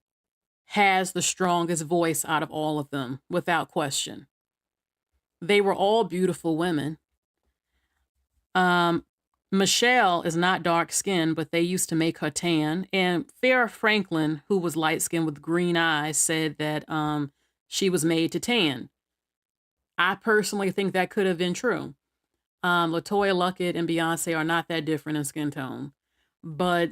has the strongest voice out of all of them, without question. They were all beautiful women. Michelle is not dark skinned, but they used to make her tan. And Farrah Franklin, who was light skinned with green eyes, said that she was made to tan. I personally think that could have been true. LaToya Luckett and Beyonce are not that different in skin tone, but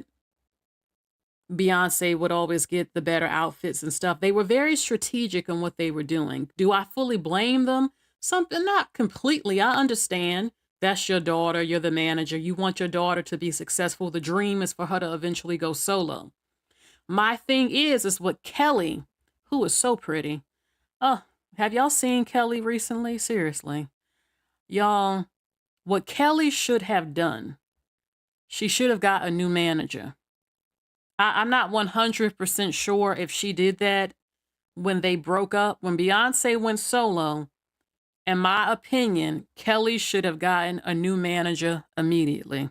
Beyonce would always get the better outfits and stuff. They were very strategic in what they were doing. Do I fully blame them? Something, not completely. I understand That's your daughter. You're the manager. You want your daughter to be successful. The dream is for her to eventually go solo. My thing is what Kelly, who is so pretty. Oh, have y'all seen Kelly recently? Seriously. Y'all, what Kelly should have done, she should have got a new manager. I'm not 100% sure if she did that when they broke up. When Beyonce went solo, in my opinion, Kelly should have gotten a new manager immediately.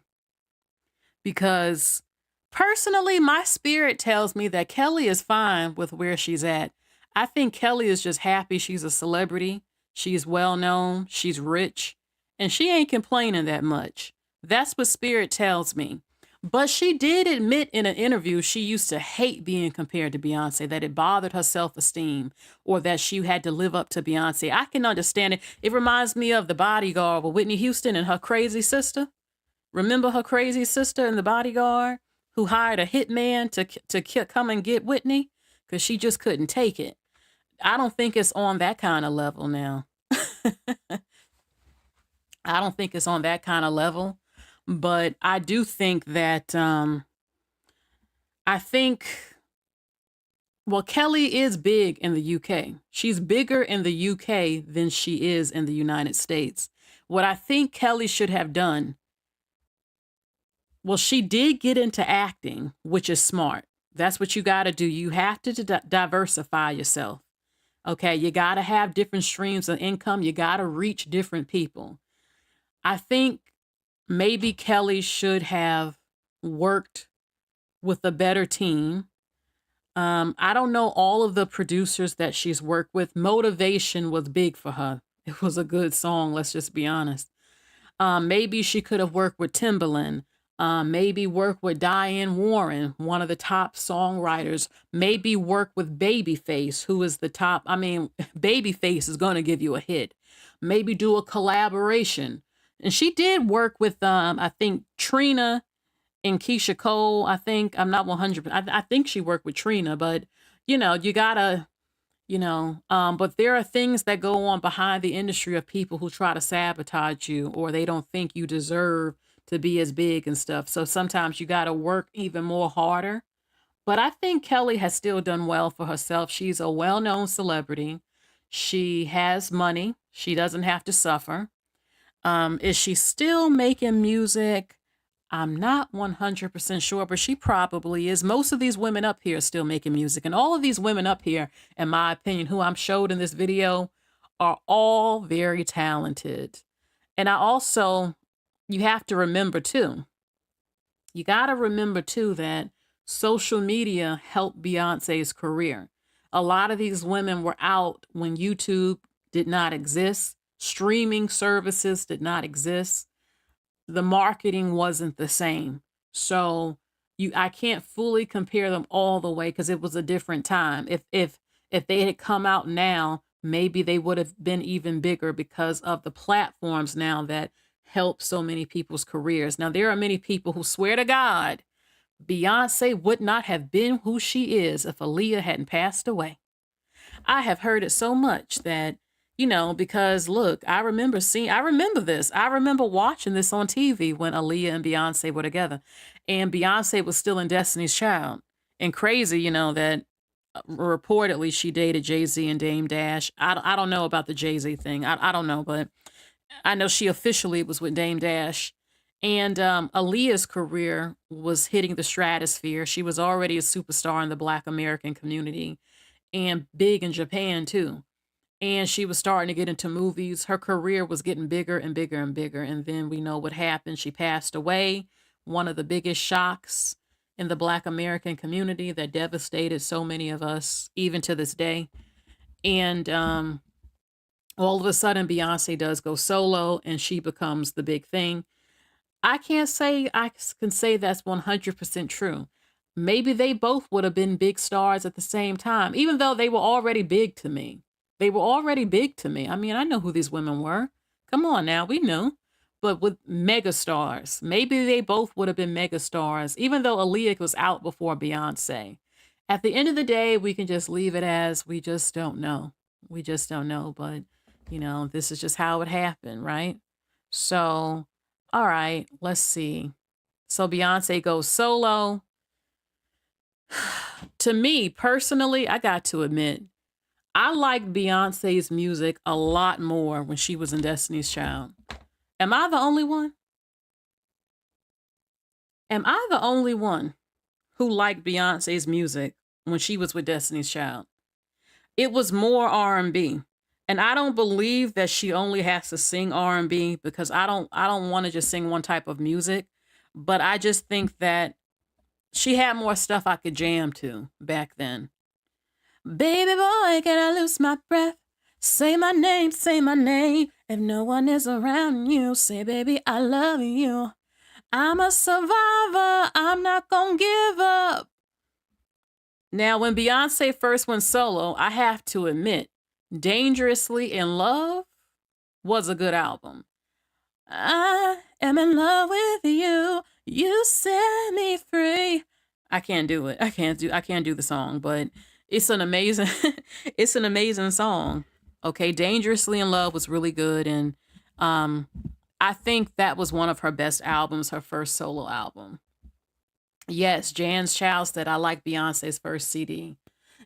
Because personally, my spirit tells me that Kelly is fine with where she's at. I think Kelly is just happy she's a celebrity. She's well known. She's rich. And she ain't complaining that much. That's what spirit tells me. But she did admit in an interview she used to hate being compared to Beyonce, that it bothered her self-esteem or that she had to live up to Beyonce. I can understand it. It reminds me of The Bodyguard with Whitney Houston and her crazy sister. Remember her crazy sister in The Bodyguard who hired a hitman to come and get Whitney because she just couldn't take it. I don't think it's on that kind of level now. I don't think it's on that kind of level. But I do think that well, Kelly is big in the UK. She's bigger in the UK than she is in the United States. What I think Kelly should have done, well, she did get into acting, which is smart. That's what you got to do. You have to diversify yourself. Okay, you got to have different streams of income. You got to reach different people. I think maybe Kelly should have worked with a better team. I don't know all of the producers that she's worked with. Motivation was big for her. It was a good song, let's just be honest. Maybe she could have worked with Timbaland. Maybe work with Diane Warren, one of the top songwriters. Maybe work with Babyface, who is the top. I mean, Babyface is going to give you a hit. Maybe do a collaboration. And she did work with, I think, Trina and Keisha Cole. I think, I'm not 100%. I think she worked with Trina, but, you gotta, but there are things that go on behind the industry of people who try to sabotage you or they don't think you deserve to be as big and stuff. So sometimes you got to work even more harder. But I think Kelly has still done well for herself. She's a well-known celebrity. She has money. She doesn't have to suffer. Is she still making music? I'm not 100% sure, but she probably is. Most of these women up here are still making music. And all of these women up here, in my opinion, who I'm showed in this video, are all very talented. And you have to remember too, you got to remember too that social media helped Beyonce's career. A lot of these women were out when YouTube did not exist. Streaming services did not exist. The marketing wasn't the same. So I can't fully compare them all the way because it was a different time. If they had come out now, maybe they would have been even bigger because of the platforms now that help so many people's careers. Now, there are many people who swear to God, Beyonce would not have been who she is if Aaliyah hadn't passed away. I have heard it so much that, because look, I remember this. I remember watching this on TV when Aaliyah and Beyonce were together. And Beyonce was still in Destiny's Child. And crazy, that reportedly she dated Jay-Z and Dame Dash. I don't know about the Jay-Z thing. I don't know, but I know she officially was with Dame Dash. And Aaliyah's career was hitting the stratosphere. She was already a superstar in the Black American community and big in Japan too. And she was starting to get into movies. Her career was getting bigger and bigger and bigger. And then we know what happened. She passed away. One of the biggest shocks in the Black American community that devastated so many of us, even to this day. And all of a sudden, Beyonce does go solo and she becomes the big thing. I can say that's 100% true. Maybe they both would have been big stars at the same time, even though they were already big to me. They were already big to me. I mean, I know who these women were. Come on now, we knew. But with mega stars, maybe they both would have been mega stars, even though Aaliyah was out before Beyonce. At the end of the day, we can just leave it as we just don't know. We just don't know. But, this is just how it happened, right? So, all right, let's see. So Beyonce goes solo. To me personally, I got to admit, I liked Beyonce's music a lot more when she was in Destiny's Child. Am I the only one? Am I the only one who liked Beyonce's music when she was with Destiny's Child? It was more R&B. And I don't believe that she only has to sing R&B because I don't want to just sing one type of music, but I just think that she had more stuff I could jam to back then. Baby boy, can I lose my breath? Say my name, say my name. If no one is around you, say, baby, I love you. I'm a survivor. I'm not gonna give up. Now, when Beyonce first went solo, I have to admit, Dangerously in Love was a good album. I am in love with you. You set me free. I can't do it. I can't do the song, but it's an amazing it's an amazing song. Okay, Dangerously in Love was really good, and um I think that was one of her best albums, her first solo album. Yes, Jan's Child said I like Beyonce's first CD.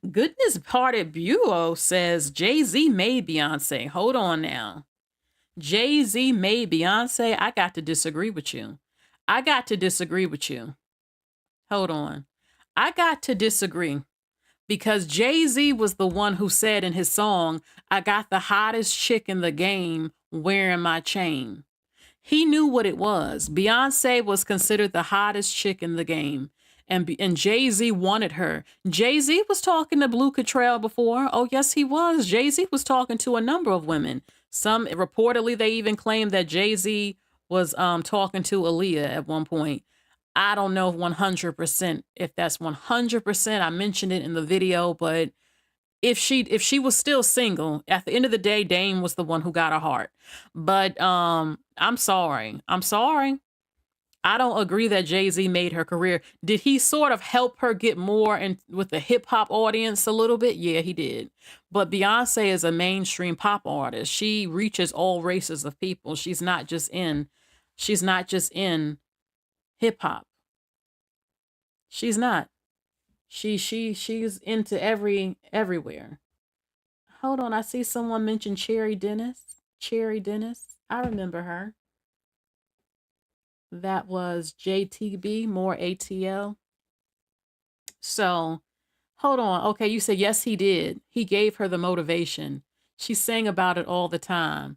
Goodness Parted Bureau says Jay-Z made Beyonce. Hold on now. Jay-Z made Beyonce. I got to disagree with you. I got to disagree with you. Hold on. I got to disagree because Jay-Z was the one who said in his song, I got the hottest chick in the game wearing my chain. He knew what it was. Beyonce was considered the hottest chick in the game. And Jay-Z wanted her. Jay-Z was talking to Blue Cottrell before. Oh, yes, he was. Jay-Z was talking to a number of women. Some reportedly, they even claimed that Jay-Z was talking to Aaliyah at one point. I don't know 100% if that's 100%. I mentioned it in the video, but if she was still single, at the end of the day, Dame was the one who got her heart. But I'm sorry. I'm sorry. I don't agree that Jay-Z made her career. Did he sort of help her get more in with the hip hop audience a little bit? Yeah, he did. But Beyonce is a mainstream pop artist. She reaches all races of people. She's not just in hip hop. She's not. She's into everywhere. Hold on, I see someone mention Cherry Dennis. Cherry Dennis. I remember her. That was JTB, more ATL. So, hold on. Okay, you said yes, he did. He gave her the motivation. She sang about it all the time.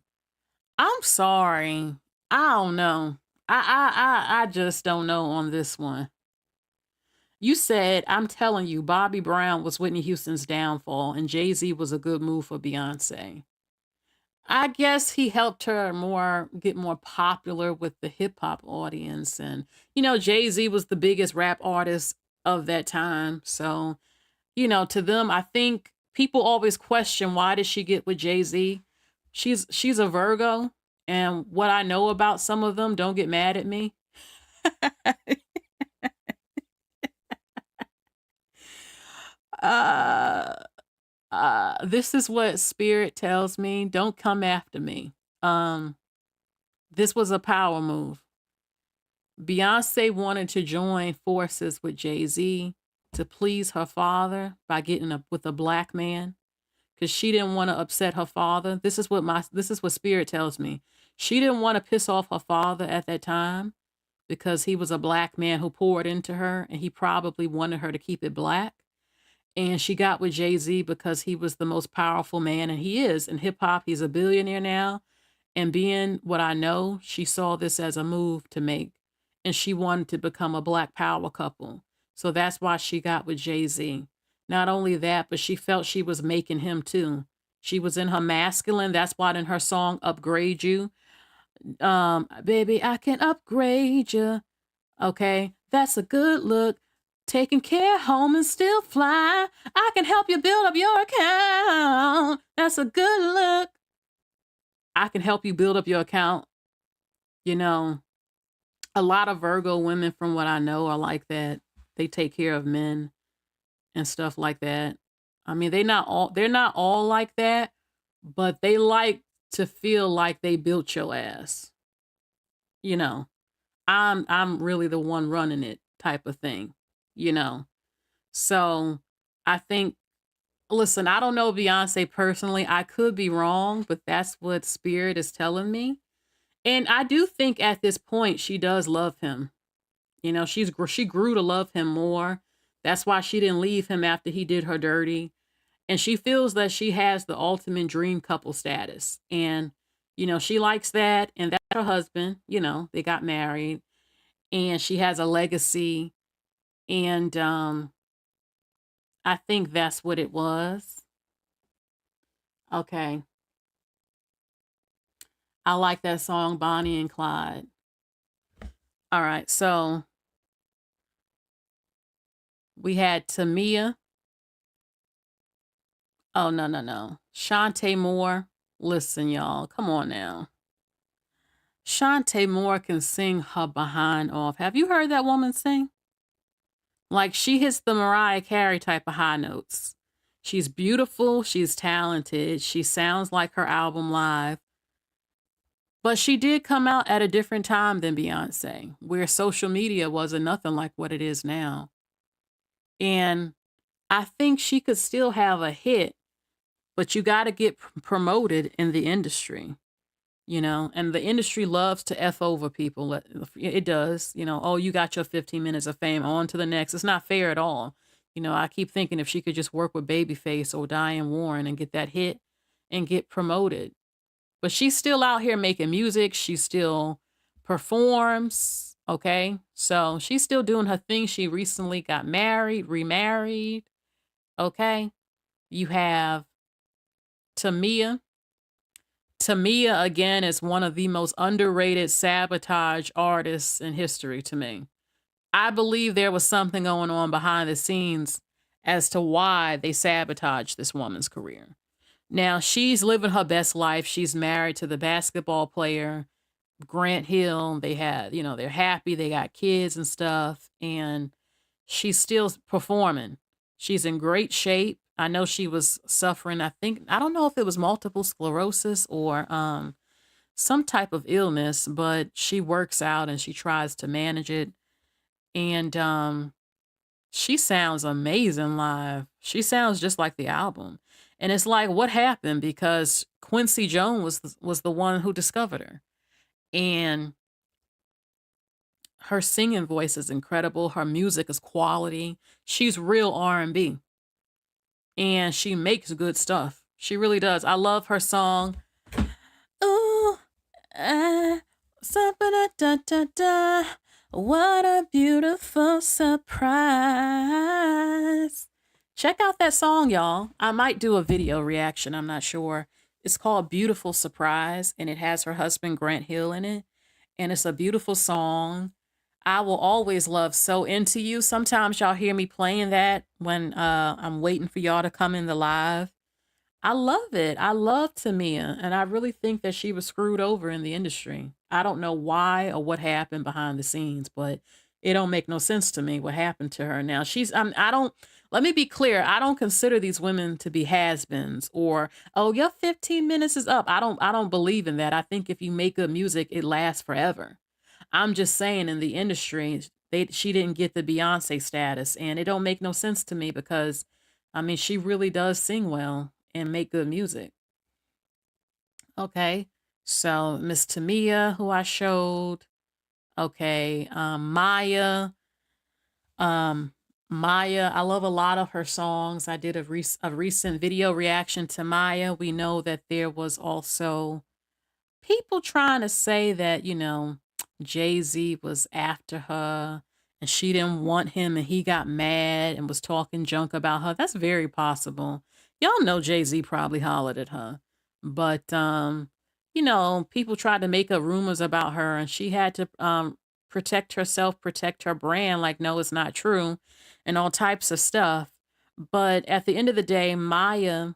I'm sorry. I don't know. I just don't know on this one. You said, I'm telling you, Bobby Brown was Whitney Houston's downfall, and Jay-Z was a good move for Beyonce. I guess he helped her get more popular with the hip hop audience. And, Jay-Z was the biggest rap artist of that time. So, to them, I think people always question why did she get with Jay-Z? She's a Virgo. And what I know about some of them, don't get mad at me. uh this is what spirit tells me. Don't come after me. This was a power move. Beyonce wanted to join forces with Jay-Z to please her father by getting with a black man because she didn't want to upset her father. This is what spirit tells me. She didn't want to piss off her father at that time because he was a black man who poured into her and he probably wanted her to keep it black. And she got with Jay-Z because he was the most powerful man, and he is in hip hop. He's a billionaire now. And being what I know, she saw this as a move to make. And she wanted to become a black power couple. So that's why she got with Jay-Z. Not only that, but she felt she was making him too. She was in her masculine. That's why in her song Upgrade You, baby, I can upgrade you. Okay, that's a good look. Taking care home and still fly. I can help you build up your account. That's a good look. I can help you build up your account. A lot of Virgo women, from what I know, are like that. They take care of men and stuff like that. I mean, they're not all like that, but they like to feel like they built your ass. you know, I'm really the one running it type of thing, you know. So I think, listen, I don't know Beyonce personally. I could be wrong, but that's what spirit is telling me. And I do think at this point she does love him. You know, she grew to love him more. That's why she didn't leave him after he did her dirty. And she feels that she has the ultimate dream couple status. And she likes that, and that's her husband. They got married, and she has a legacy. And I think that's what it was. Okay. I like that song, Bonnie and Clyde. All right. So we had Tamia. Oh, no, no, no. Shantae Moore. Listen, y'all. Come on now. Shantae Moore can sing her behind off. Have you heard that woman sing? Like, she hits the Mariah Carey type of high notes. She's beautiful. She's talented. She sounds like her album live. But she did come out at a different time than Beyonce, where social media wasn't nothing like what it is now. And I think she could still have a hit, but you got to get promoted in the industry, and the industry loves to F over people. It does, oh, you got your 15 minutes of fame, on to the next. It's not fair at all. I keep thinking if she could just work with Babyface or Diane Warren and get that hit and get promoted. But she's still out here making music. She still performs. Okay. So she's still doing her thing. She recently got married, remarried. Okay. You have Tamia. Tamia, again, is one of the most underrated sabotage artists in history to me. I believe there was something going on behind the scenes as to why they sabotaged this woman's career. Now, she's living her best life. She's married to the basketball player, Grant Hill. They had, they're happy. They got kids and stuff. And she's still performing. She's in great shape. I know she was suffering, I don't know if it was multiple sclerosis or some type of illness, but she works out and she tries to manage it. And she sounds amazing live. She sounds just like the album. And it's like, what happened? Because Quincy Jones was the one who discovered her. And her singing voice is incredible. Her music is quality. She's real R&B. And she makes good stuff. She really does. I love her song. Ooh, da, da, da, da. What a beautiful surprise. Check out that song, y'all. I might do a video reaction. I'm not sure. It's called Beautiful Surprise, and it has her husband, Grant Hill, in it. And it's a beautiful song. I will always love So Into You. Sometimes y'all hear me playing that when I'm waiting for y'all to come in the live. I love it. I love Tamia, and I really think that she was screwed over in the industry. I don't know why or what happened behind the scenes, but it don't make no sense to me what happened to her. Now I don't. Let me be clear. I don't consider these women to be has-beens or, oh, your 15 minutes is up. I don't believe in that. I think if you make good music, it lasts forever. I'm just saying in the industry, she didn't get the Beyonce status, and it don't make no sense to me because, I mean, she really does sing well and make good music. Okay, so Miss Tamia, who I showed. Okay, Maya. Maya, I love a lot of her songs. I did a recent video reaction to Maya. We know that there was also people trying to say that, Jay-Z was after her and she didn't want him and he got mad and was talking junk about her. That's very possible. Y'all know Jay-Z probably hollered at her. But people tried to make up rumors about her and she had to protect herself, protect her brand, like, no, it's not true, and all types of stuff. But at the end of the day, Maya,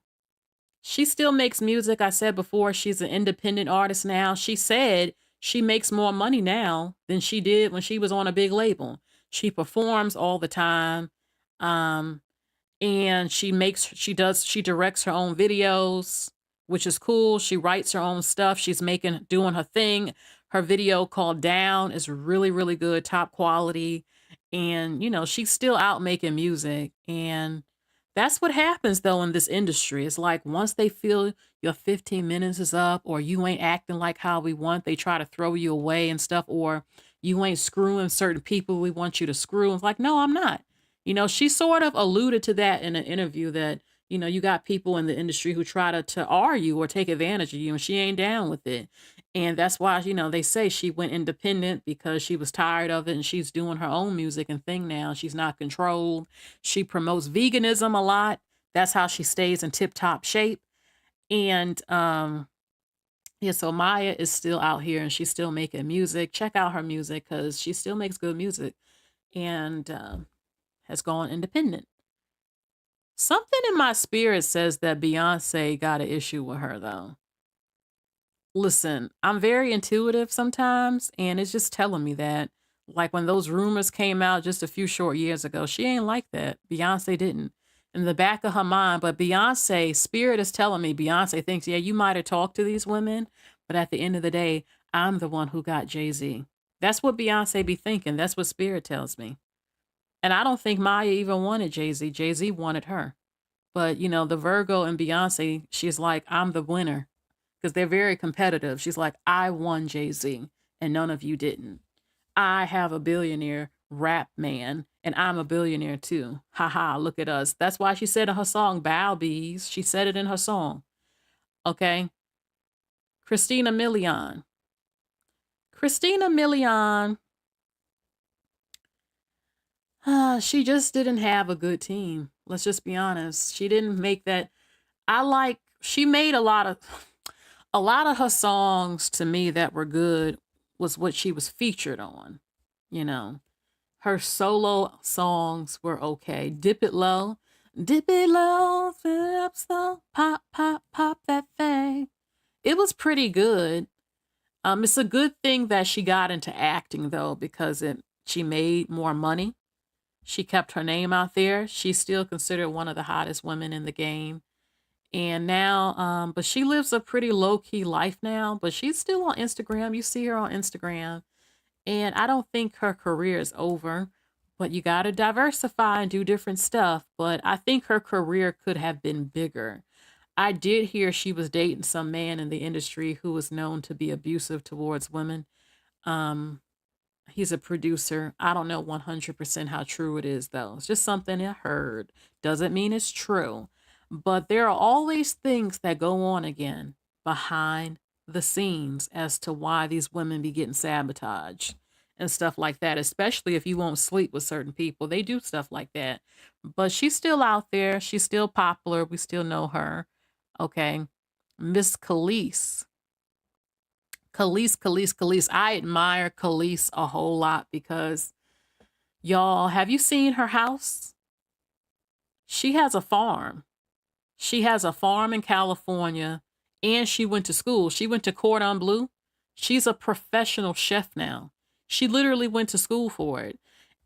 she still makes music. I said before, she's an independent artist now. She said she makes more money now than she did when she was on a big label. She performs all the time. And she directs her own videos, which is cool. She writes her own stuff. She's doing her thing. Her video called Down is really, really good, top quality. And, she's still out making music. And that's what happens though in this industry. It's like once they feel your 15 minutes is up or you ain't acting like how we want, they try to throw you away and stuff, or you ain't screwing certain people we want you to screw. It's like, no, I'm not. She sort of alluded to that in an interview that, you got people in the industry who try to argue or take advantage of you, and she ain't down with it. And that's why, they say she went independent because she was tired of it and she's doing her own music and thing now. She's not controlled. She promotes veganism a lot. That's how she stays in tip top shape. And yeah, so Maya is still out here and she's still making music. Check out her music because she still makes good music and has gone independent. Something in my spirit says that Beyonce got an issue with her, though. Listen, I'm very intuitive sometimes, and it's just telling me that. Like when those rumors came out just a few short years ago, she ain't like that. Beyonce didn't. In the back of her mind, but Beyonce, spirit is telling me, Beyonce thinks, yeah, you might have talked to these women, but at the end of the day, I'm the one who got Jay-Z. That's what Beyonce be thinking. That's what spirit tells me. And I don't think Maya even wanted Jay-Z. Jay-Z wanted her. But, the Virgo and Beyonce, she's like, I'm the winner. Because they're very competitive. She's like, I won Jay-Z and none of you didn't. I have a billionaire rap man and I'm a billionaire too. Haha, look at us. That's why she said in her song, Bow Bees. She said it in her song. Okay. Christina Milian. Christina Milian, she just didn't have a good team. Let's just be honest. She didn't make that. She made a lot of her songs to me that were good was what she was featured on. You know, her solo songs were okay. Dip it low, fill it up slow, pop, pop, pop that thing. It was pretty good. It's a good thing that she got into acting though, because she made more money. She kept her name out there. She's still considered one of the hottest women in the game. And now, but she lives a pretty low key life now, but she's still on Instagram. You see her on Instagram. And I don't think her career is over, but you got to diversify and do different stuff. But I think her career could have been bigger. I did hear she was dating some man in the industry who was known to be abusive towards women. Um, He's a producer. I don't know 100% how true it is, though. It's just something I heard. Doesn't mean it's true. But there are always things that go on again behind the scenes as to why these women be getting sabotaged and stuff like that, especially if you won't sleep with certain people. They do stuff like that. But she's still out there. She's still popular. We still know her. Okay. Miss Khalees. Khalees. I admire Khalees a whole lot because, y'all, have you seen her house? She has a farm. She has a farm in California and she went to school. She went to Cordon Bleu. She's a professional chef now. She literally went to school for it.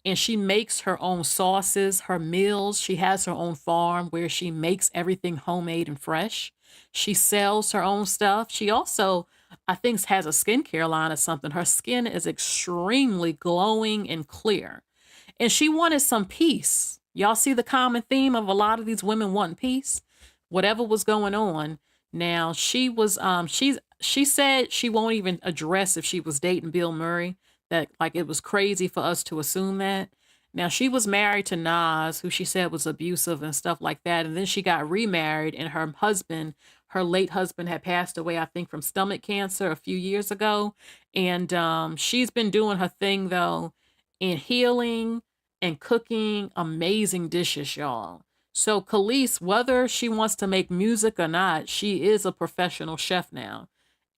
And she makes her own sauces, her meals. She has her own farm where she makes everything homemade and fresh. She sells her own stuff. She also, I think, has a skincare line or something. Her skin is extremely glowing and clear. And she wanted some peace. Y'all see the common theme of a lot of these women wanting peace? Whatever was going on. Now, she said she won't even address if she was dating Bill Murray, that like it was crazy for us to assume that. Now, she was married to Nas, who she said was abusive and stuff like that. And then she got remarried, and her late husband, had passed away, I think, from stomach cancer a few years ago. And she's been doing her thing, though, in healing and cooking amazing dishes, y'all. So Khalees, whether she wants to make music or not, she is a professional chef now.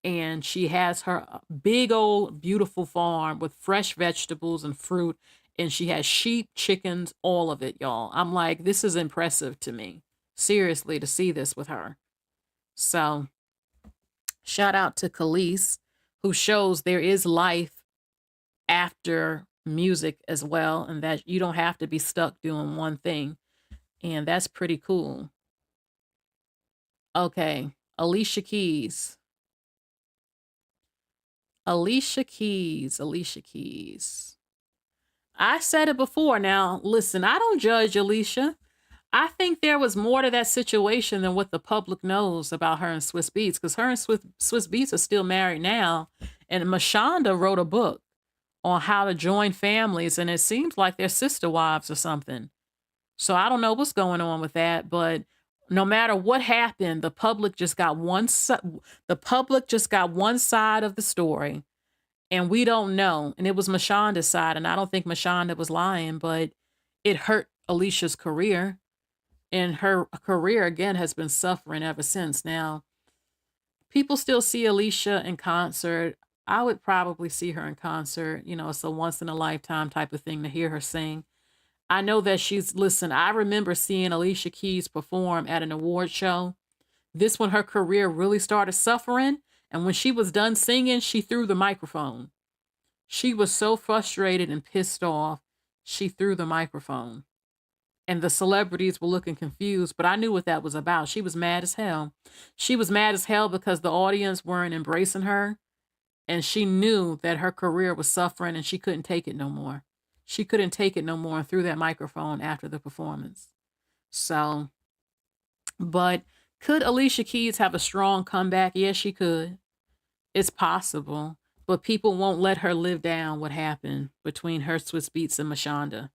And she has her big old beautiful farm with fresh vegetables and fruit. And she has sheep, chickens, all of it, y'all. I'm like, this is impressive to me. Seriously, to see this with her. So shout out to Khalees, who shows there is life after music as well, and that you don't have to be stuck doing one thing. And that's pretty cool. Okay, Alicia Keys. Alicia Keys. Alicia Keys. I said it before. Now, listen, I don't judge Alicia. I think there was more to that situation than what the public knows about her and Swiss Beats, because her and Swiss Beats are still married now. And Mashonda wrote a book on how to join families, and it seems like they're sister wives or something. So I don't know what's going on with that, but no matter what happened, the public just got the public just got one side of the story, and we don't know. And it was Mashonda's side, and I don't think Mashonda was lying, but it hurt Alicia's career, and her career again has been suffering ever since. Now, people still see Alicia in concert. I would probably see her in concert. You know, it's a once in a lifetime type of thing to hear her sing. I know that listen, I remember seeing Alicia Keys perform at an award show. This when her career really started suffering. And when she was done singing, she threw the microphone. She was so frustrated and pissed off, she threw the microphone. And the celebrities were looking confused, but I knew what that was about. She was mad as hell. She was mad as hell because the audience weren't embracing her. And she knew that her career was suffering and she couldn't take it no more. She couldn't take it no more and threw that microphone after the performance. So, but could Alicia Keys have a strong comeback? Yes, she could. It's possible. But people won't let her live down what happened between her Swiss Beats and Mashonda.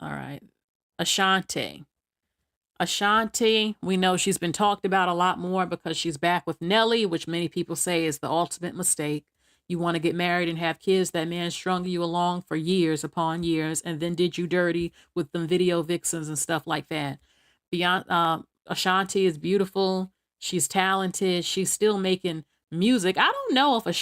All right. Ashanti. Ashanti, we know she's been talked about a lot more because she's back with Nelly, which many people say is the ultimate mistake. You want to get married and have kids, that man strung you along for years upon years and then did you dirty with them video vixens and stuff like that. Ashanti is beautiful. She's talented. She's still making music. I don't know if I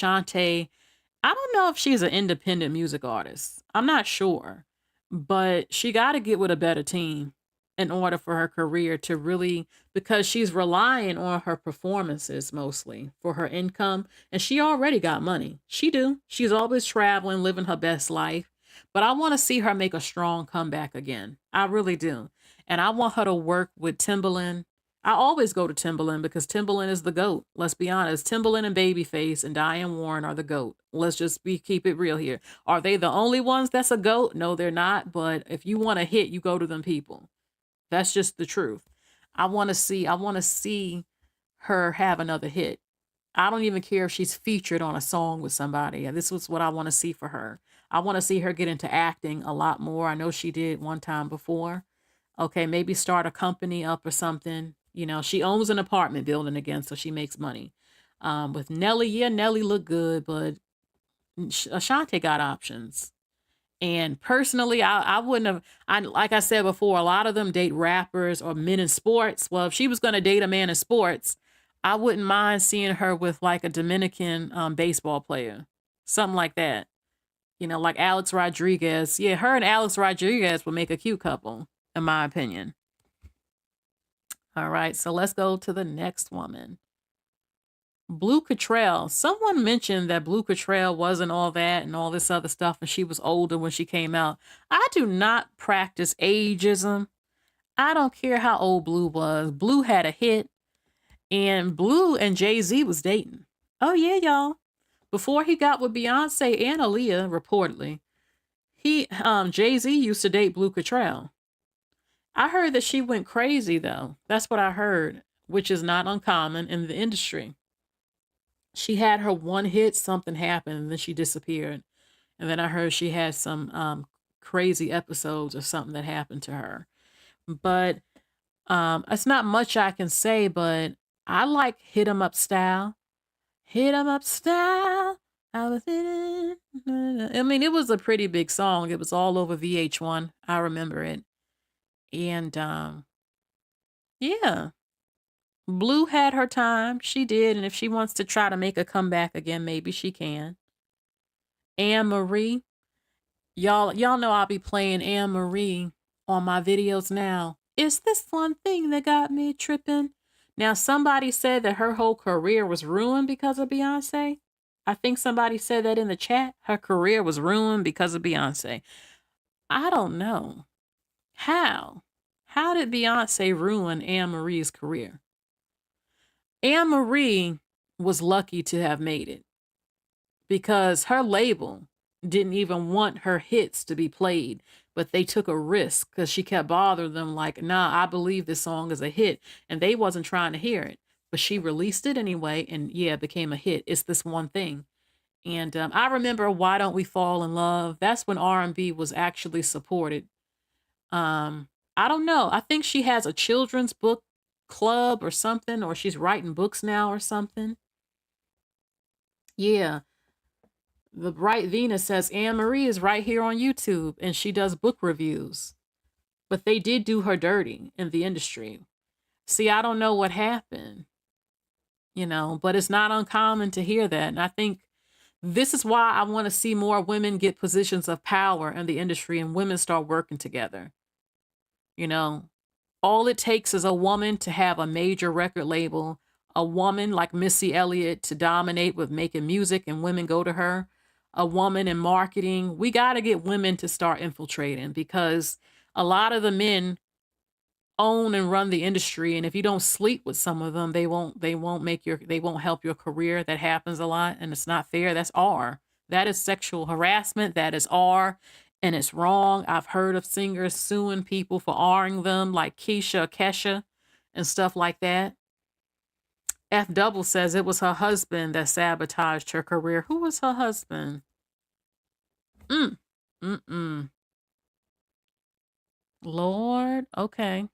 don't know if she's an independent music artist. I'm not sure. But she got to get with a better team in order for her career to really, because she's relying on her performances mostly for her income, and she already got money. She do. She's always traveling, living her best life. But I want to see her make a strong comeback again. I really do. And I want her to work with Timbaland. I always go to Timbaland because Timbaland is the GOAT. Let's be honest. Timbaland and Babyface and Diane Warren are the GOAT. Let's just keep it real here. Are they the only ones that's a GOAT? No, they're not. But if you want a hit, you go to them people. That's just the truth. I want to see her have another hit. I don't even care if she's featured on a song with somebody. This was what I want to see for her. I want to see her get into acting a lot more. I know she did one time before. Okay, maybe start a company up or something. You know, she owns an apartment building again, so she makes money. With Nelly, yeah, Nelly looked good, but Ashanti got options. And personally, I wouldn't have. Like I said before, a lot of them date rappers or men in sports. Well, if she was going to date a man in sports, I wouldn't mind seeing her with like a Dominican baseball player, something like that. You know, like Alex Rodriguez. Yeah, her and Alex Rodriguez would make a cute couple, in my opinion. All right, so let's go to the next woman. Blue Cottrell. Someone mentioned that Blue Cottrell wasn't all that and all this other stuff, and she was older when she came out. I do not practice ageism. I don't care how old Blue was. Blue had a hit, and Blue and Jay-Z was dating. Oh, yeah, y'all. Before he got with Beyonce and Aaliyah, reportedly, Jay-Z used to date Blue Cottrell. I heard that she went crazy, though. That's what I heard, which is not uncommon in the industry. She had her one hit, something happened, and then she disappeared. And then I heard she had some crazy episodes or something that happened to her. But it's not much I can say, but I like Hit 'em Up Style. Hit 'em Up Style. I was in it. I mean, it was a pretty big song. It was all over VH1. I remember it. And yeah. Blue had her time. She did. And if she wants to try to make a comeback again, maybe she can. Anne Marie. Y'all know I'll be playing Anne Marie on my videos now. Is this one thing that got me tripping? Now, somebody said that her whole career was ruined because of Beyonce. I think somebody said that in the chat. Her career was ruined because of Beyonce. I don't know. How? How did Beyonce ruin Anne Marie's career? Anne Marie was lucky to have made it because her label didn't even want her hits to be played, but they took a risk because she kept bothering them like, nah, I believe this song is a hit. And they wasn't trying to hear it, but she released it anyway. And yeah, it became a hit. It's this one thing. And I remember Why Don't We Fall in Love? That's when R&B was actually supported. I don't know. I think she has a children's book club or something, or she's writing books now or something. Yeah. The Bright Venus says Anne Marie is right here on YouTube and she does book reviews. But they did do her dirty in the industry. See, I don't know what happened, but it's not uncommon to hear that. And I think this is why I want to see more women get positions of power in the industry and women start working together. All it takes is a woman to have a major record label, a woman like Missy Elliott to dominate with making music and women go to her, a woman in marketing. We got to get women to start infiltrating because a lot of the men own and run the industry, and if you don't sleep with some of them, they won't help your career. That happens a lot and it's not fair. That's R. That is sexual harassment. That is R. And it's wrong. I've heard of singers suing people for R-ing them, like Kesha, and stuff like that. F Double says it was her husband that sabotaged her career. Who was her husband? Lord, okay.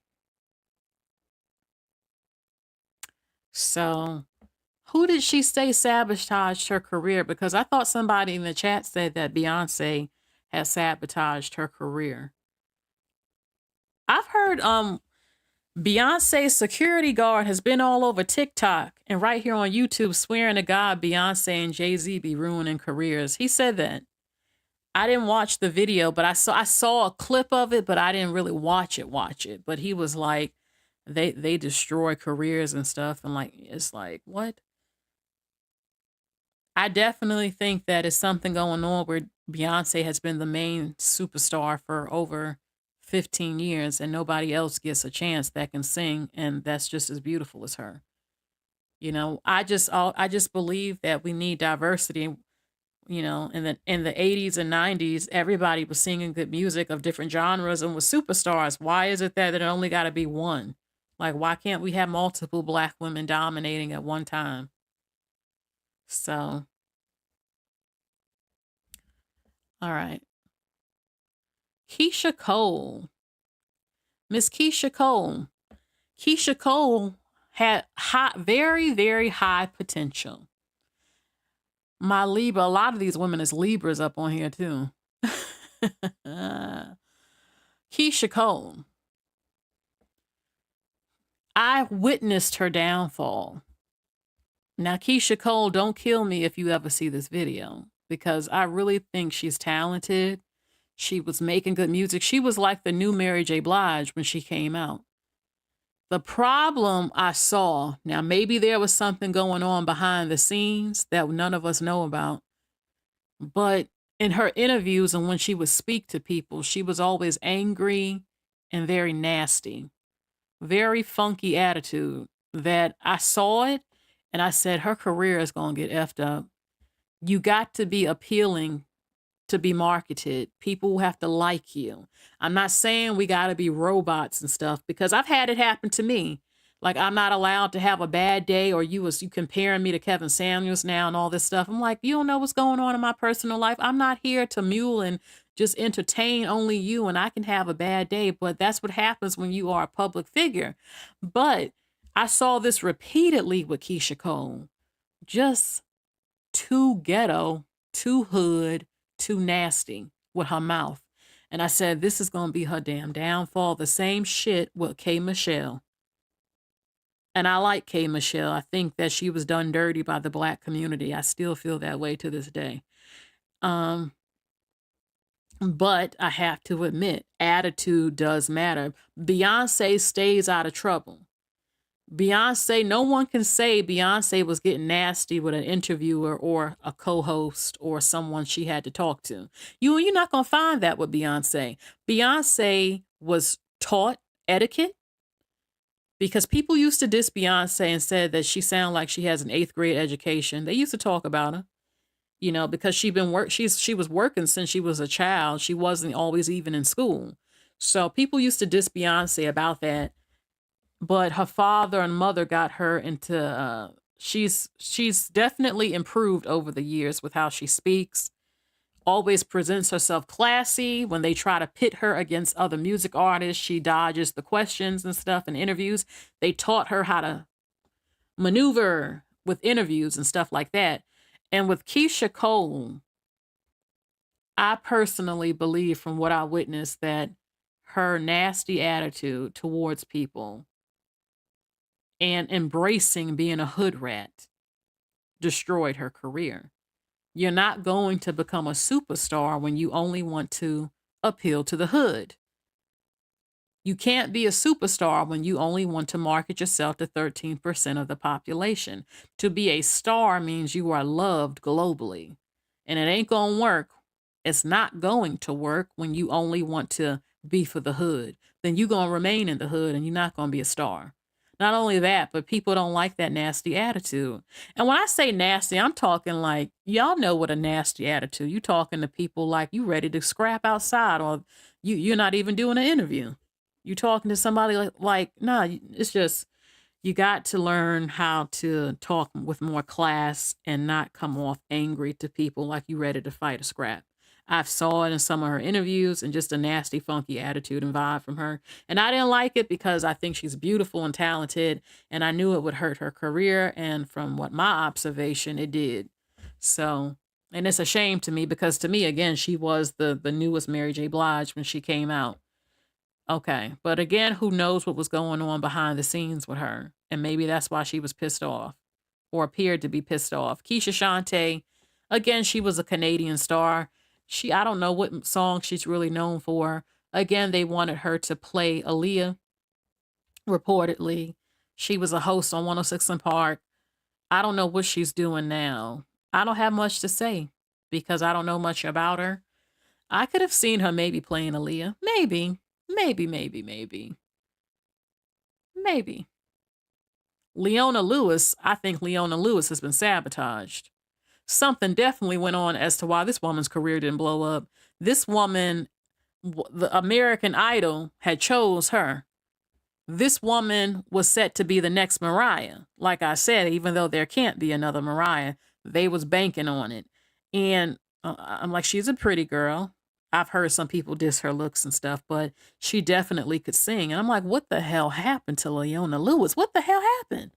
So, who did she say sabotaged her career? Because I thought somebody in the chat said that Beyonce has sabotaged her career. I've heard Beyonce's security guard has been all over TikTok and right here on YouTube swearing to God Beyonce and Jay-Z be ruining careers. He said that. I didn't watch the video, but I saw a clip of it, but I didn't really watch it. But he was like, they destroy careers and stuff, and like it's like, what? I definitely think that is something going on where Beyonce has been the main superstar for over 15 years and nobody else gets a chance that can sing and that's just as beautiful as her. I just believe that we need diversity. In the 80s and 90s, everybody was singing good music of different genres and was superstars. Why is it that it only got to be one? Like, why can't we have multiple Black women dominating at one time? So, all right. Keisha Cole. Miss Keisha Cole. Keisha Cole had very, very high potential. My Libra, a lot of these women is Libras up on here too. Keisha Cole. I witnessed her downfall. Now, Keisha Cole, don't kill me if you ever see this video because I really think she's talented. She was making good music. She was like the new Mary J. Blige when she came out. The problem I saw, now maybe there was something going on behind the scenes that none of us know about, but in her interviews and when she would speak to people, she was always angry and very nasty, very funky attitude that I saw it and I said, her career is going to get effed up. You got to be appealing to be marketed. People have to like you. I'm not saying we got to be robots and stuff because I've had it happen to me. Like I'm not allowed to have a bad day or you comparing me to Kevin Samuels now and all this stuff. I'm like, you don't know what's going on in my personal life. I'm not here to mule and just entertain only you and I can have a bad day. But that's what happens when you are a public figure. But I saw this repeatedly with Keisha Cole. Just too ghetto, too hood, too nasty with her mouth. And I said, this is going to be her damn downfall. The same shit with K. Michelle. And I like K. Michelle. I think that she was done dirty by the Black community. I still feel that way to this day. But I have to admit, attitude does matter. Beyonce stays out of trouble. Beyonce, no one can say Beyonce was getting nasty with an interviewer or a co-host or someone she had to talk to. You're not going to find that with Beyonce. Beyonce was taught etiquette. because people used to diss Beyonce and said that she sounded like she has an 8th grade education. They used to talk about her, because she was working since she was a child. She wasn't always even in school. So people used to diss Beyonce about that. But her father and mother got her into she's definitely improved over the years with how she speaks. Always presents herself classy. When they try to pit her against other music artists, she dodges the questions and stuff in interviews. They taught her how to maneuver with interviews and stuff like that. And with Keisha Cole, I personally believe from what I witnessed that her nasty attitude towards people and embracing being a hood rat destroyed her career. You're not going to become a superstar when you only want to appeal to the hood. You can't be a superstar when you only want to market yourself to 13% of the population. To be a star means you are loved globally. And it ain't going to work. It's not going to work when you only want to be for the hood. Then you're going to remain in the hood and you're not going to be a star. Not only that, but people don't like that nasty attitude. And when I say nasty, I'm talking like, y'all know what a nasty attitude. You talking to people like you ready to scrap outside, or you're not even doing an interview. You talking to somebody like nah, it's just, you got to learn how to talk with more class and not come off angry to people like you ready to fight a scrap. I've saw it in some of her interviews, and just a nasty, funky attitude and vibe from her. And I didn't like it because I think she's beautiful and talented, and I knew it would hurt her career. And from what my observation, it did. So, and it's a shame to me because to me, again, she was the newest Mary J. Blige when she came out. Okay. But again, who knows what was going on behind the scenes with her? And maybe that's why she was pissed off or appeared to be pissed off. Keisha Shante, again, she was a Canadian star. I don't know what song she's really known for. Again, they wanted her to play Aaliyah, reportedly. She was a host on 106 and Park. I don't know what she's doing now. I don't have much to say because I don't know much about her. I could have seen her maybe playing Aaliyah. Maybe. Maybe. Leona Lewis, I think Leona Lewis has been sabotaged. Something definitely went on as to why this woman's career didn't blow up. This woman, the American Idol had chose her. This woman was set to be the next Mariah. Like I said, even though there can't be another Mariah, they was banking on it. And I'm like, she's a pretty girl. I've heard some people diss her looks and stuff, but she definitely could sing. And I'm like, what the hell happened to Leona Lewis? What the hell happened?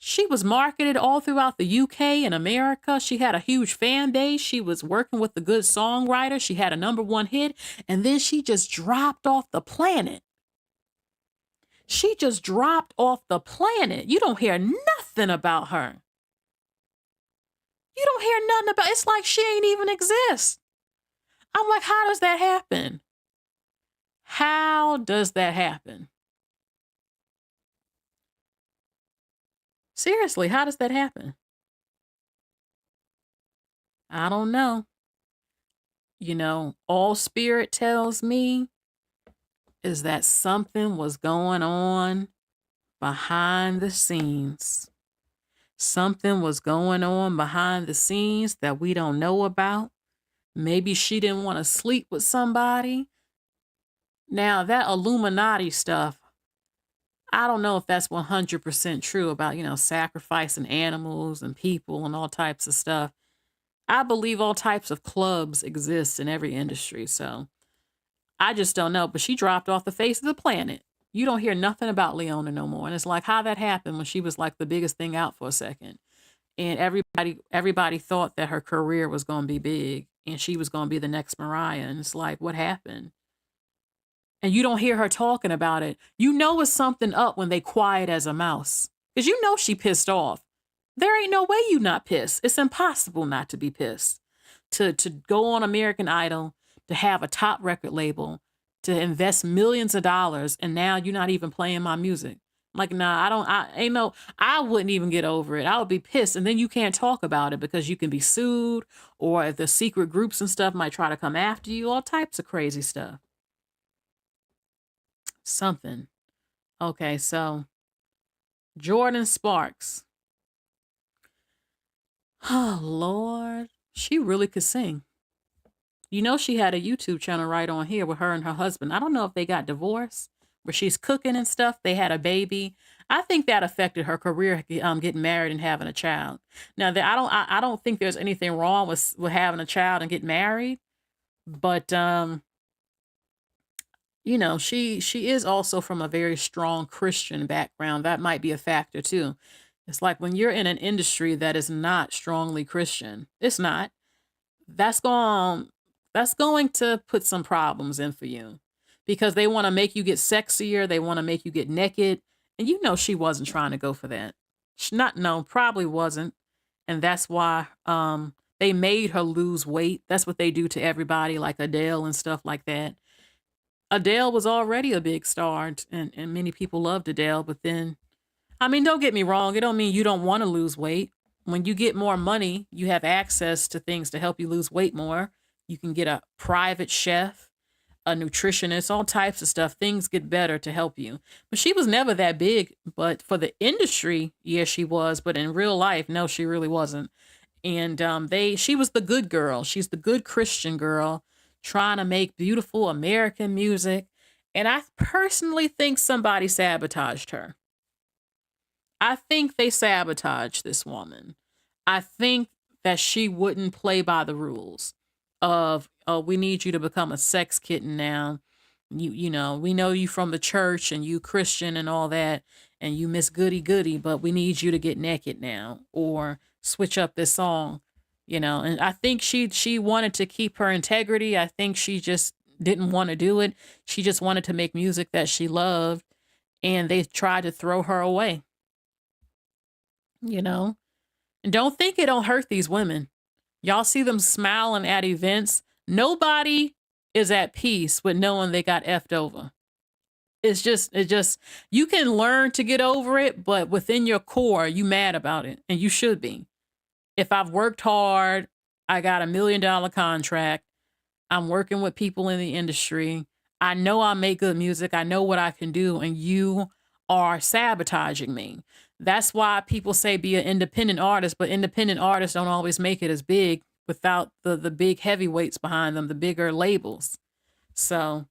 She was marketed all throughout the UK and America. She had a huge fan base. She was working with a good songwriter. She had a #1 hit. And then she just dropped off the planet. She just dropped off the planet. You don't hear nothing about her. You don't hear nothing about, it's like she ain't even exist. I'm like, how does that happen? How does that happen? Seriously, how does that happen? I don't know. All spirit tells me is that something was going on behind the scenes. Something was going on behind the scenes that we don't know about. Maybe she didn't want to sleep with somebody. Now, that Illuminati stuff, I don't know if that's 100% true about, sacrificing animals and people and all types of stuff. I believe all types of clubs exist in every industry, so I just don't know. But she dropped off the face of the planet. You don't hear nothing about Leona no more. And it's like, how that happened when she was like the biggest thing out for a second. And everybody thought that her career was going to be big and she was going to be the next Mariah. And it's like, what happened? And you don't hear her talking about it. You know it's something up when they quiet as a mouse. Because you know she pissed off. There ain't no way you not pissed. It's impossible not to be pissed. To go on American Idol, to have a top record label, to invest millions of dollars, and now you're not even playing my music. Like, nah, I wouldn't even get over it. I would be pissed. And then you can't talk about it because you can be sued, or if the secret groups and stuff might try to come after you, all types of crazy stuff. Something. Okay, so Jordan Sparks. Oh, Lord. She really could sing. You know, she had a YouTube channel right on here with her and her husband. I don't know if they got divorced, where she's cooking and stuff. They had a baby. I think that affected her career, getting married and having a child. Now, I don't think there's anything wrong with having a child and getting married, but you know, she is also from a very strong Christian background. That might be a factor too. It's like when you're in an industry that is not strongly Christian, it's not. That's going that's going to put some problems in for you because they want to make you get sexier, they want to make you get naked, and you know she wasn't trying to go for that. She not no, probably wasn't. And that's why they made her lose weight. That's what they do to everybody like Adele and stuff like that. Adele was already a big star and many people loved Adele, but then I mean, don't get me wrong, it don't mean you don't want to lose weight. When you get more money, you have access to things to help you lose weight more. You can get a private chef, a nutritionist, all types of stuff. Things get better to help you. But she was never that big, but for the industry, yes, she was, but in real life, no, she really wasn't. And she was the good girl. She's the good Christian girl trying to make beautiful American music. And I personally think somebody sabotaged her. I think they sabotaged this woman. I think that she wouldn't play by the rules of, oh, we need you to become a sex kitten now. You know, we know you from the church and you Christian and all that, and you Miss Goody Goody, but we need you to get naked now or switch up this song, you know. And I think she wanted to keep her integrity. I think she just didn't want to do it. She just wanted to make music that she loved, and they tried to throw her away, you know. And don't think it don't hurt these women. Y'all see them smiling at events. Nobody is at peace with knowing they got effed over. It just, you can learn to get over it, but within your core, you mad about it. And you should be. If I've worked hard, I got $1 million contract. I'm working with people in the industry. I know I make good music. I know what I can do. And you are sabotaging me. That's why people say be an independent artist, but independent artists don't always make it as big without the big heavyweights behind them, the bigger labels. So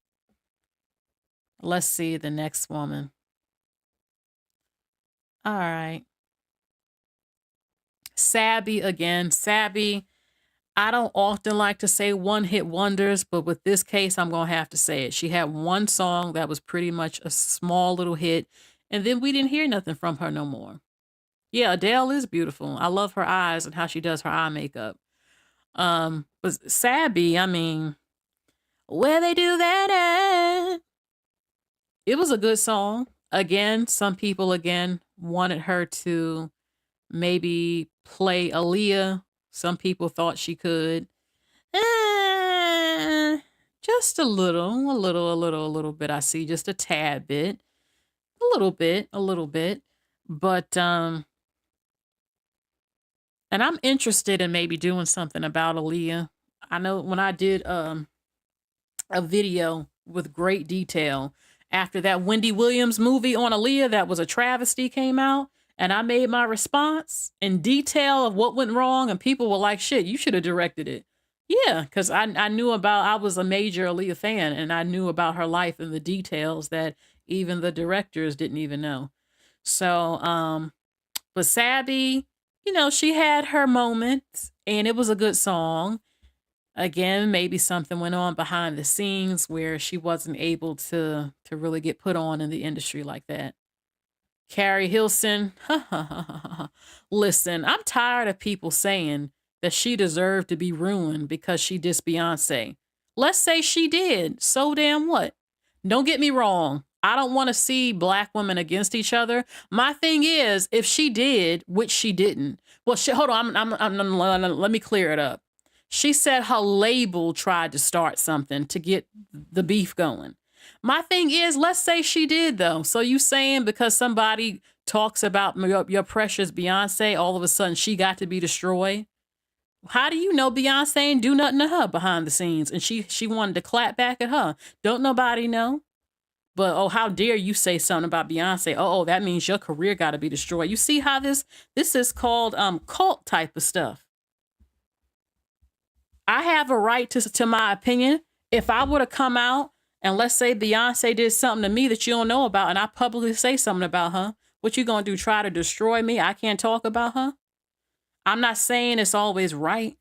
let's see the next woman. All right. Sabi again. Sabi, I don't often like to say one-hit wonders, but with this case, I'm going to have to say it. She had one song that was pretty much a small little hit, and then we didn't hear nothing from her no more. Yeah, Adele is beautiful. I love her eyes and how she does her eye makeup. But Sabi, I mean, where they do that at? It was a good song. Again, some people again wanted her to maybe play Aaliyah. Some people thought she could. Just a little bit. I see just a tad bit. A little bit. But and I'm interested in maybe doing something about Aaliyah. I know when I did a video with great detail after that Wendy Williams movie on Aaliyah that was a travesty came out, and I made my response in detail of what went wrong, and people were like, shit, you should have directed it. Yeah, because I was a major Aaliyah fan, and I knew about her life and the details that even the directors didn't even know. So, but Sabi, you know, she had her moments and it was a good song. Again, maybe something went on behind the scenes where she wasn't able to really get put on in the industry like that. Carrie Hilson, listen, I'm tired of people saying that she deserved to be ruined because she dissed Beyonce. Let's say she did. So damn what? Don't get me wrong. I don't want to see black women against each other. My thing is, if she did, which she didn't. Well, hold on. Let me clear it up. She said her label tried to start something to get the beef going. My thing is, let's say she did, though. So you saying because somebody talks about your precious Beyonce, all of a sudden she got to be destroyed? How do you know Beyonce ain't do nothing to her behind the scenes and she wanted to clap back at her? Don't nobody know. But oh, how dare you say something about Beyonce? Oh, that means your career got to be destroyed. You see how this is called cult type of stuff. I have a right to my opinion. If I were to come out and let's say Beyonce did something to me that you don't know about, and I publicly say something about her, what you gonna do? Try to destroy me? I can't talk about her. I'm not saying it's always right.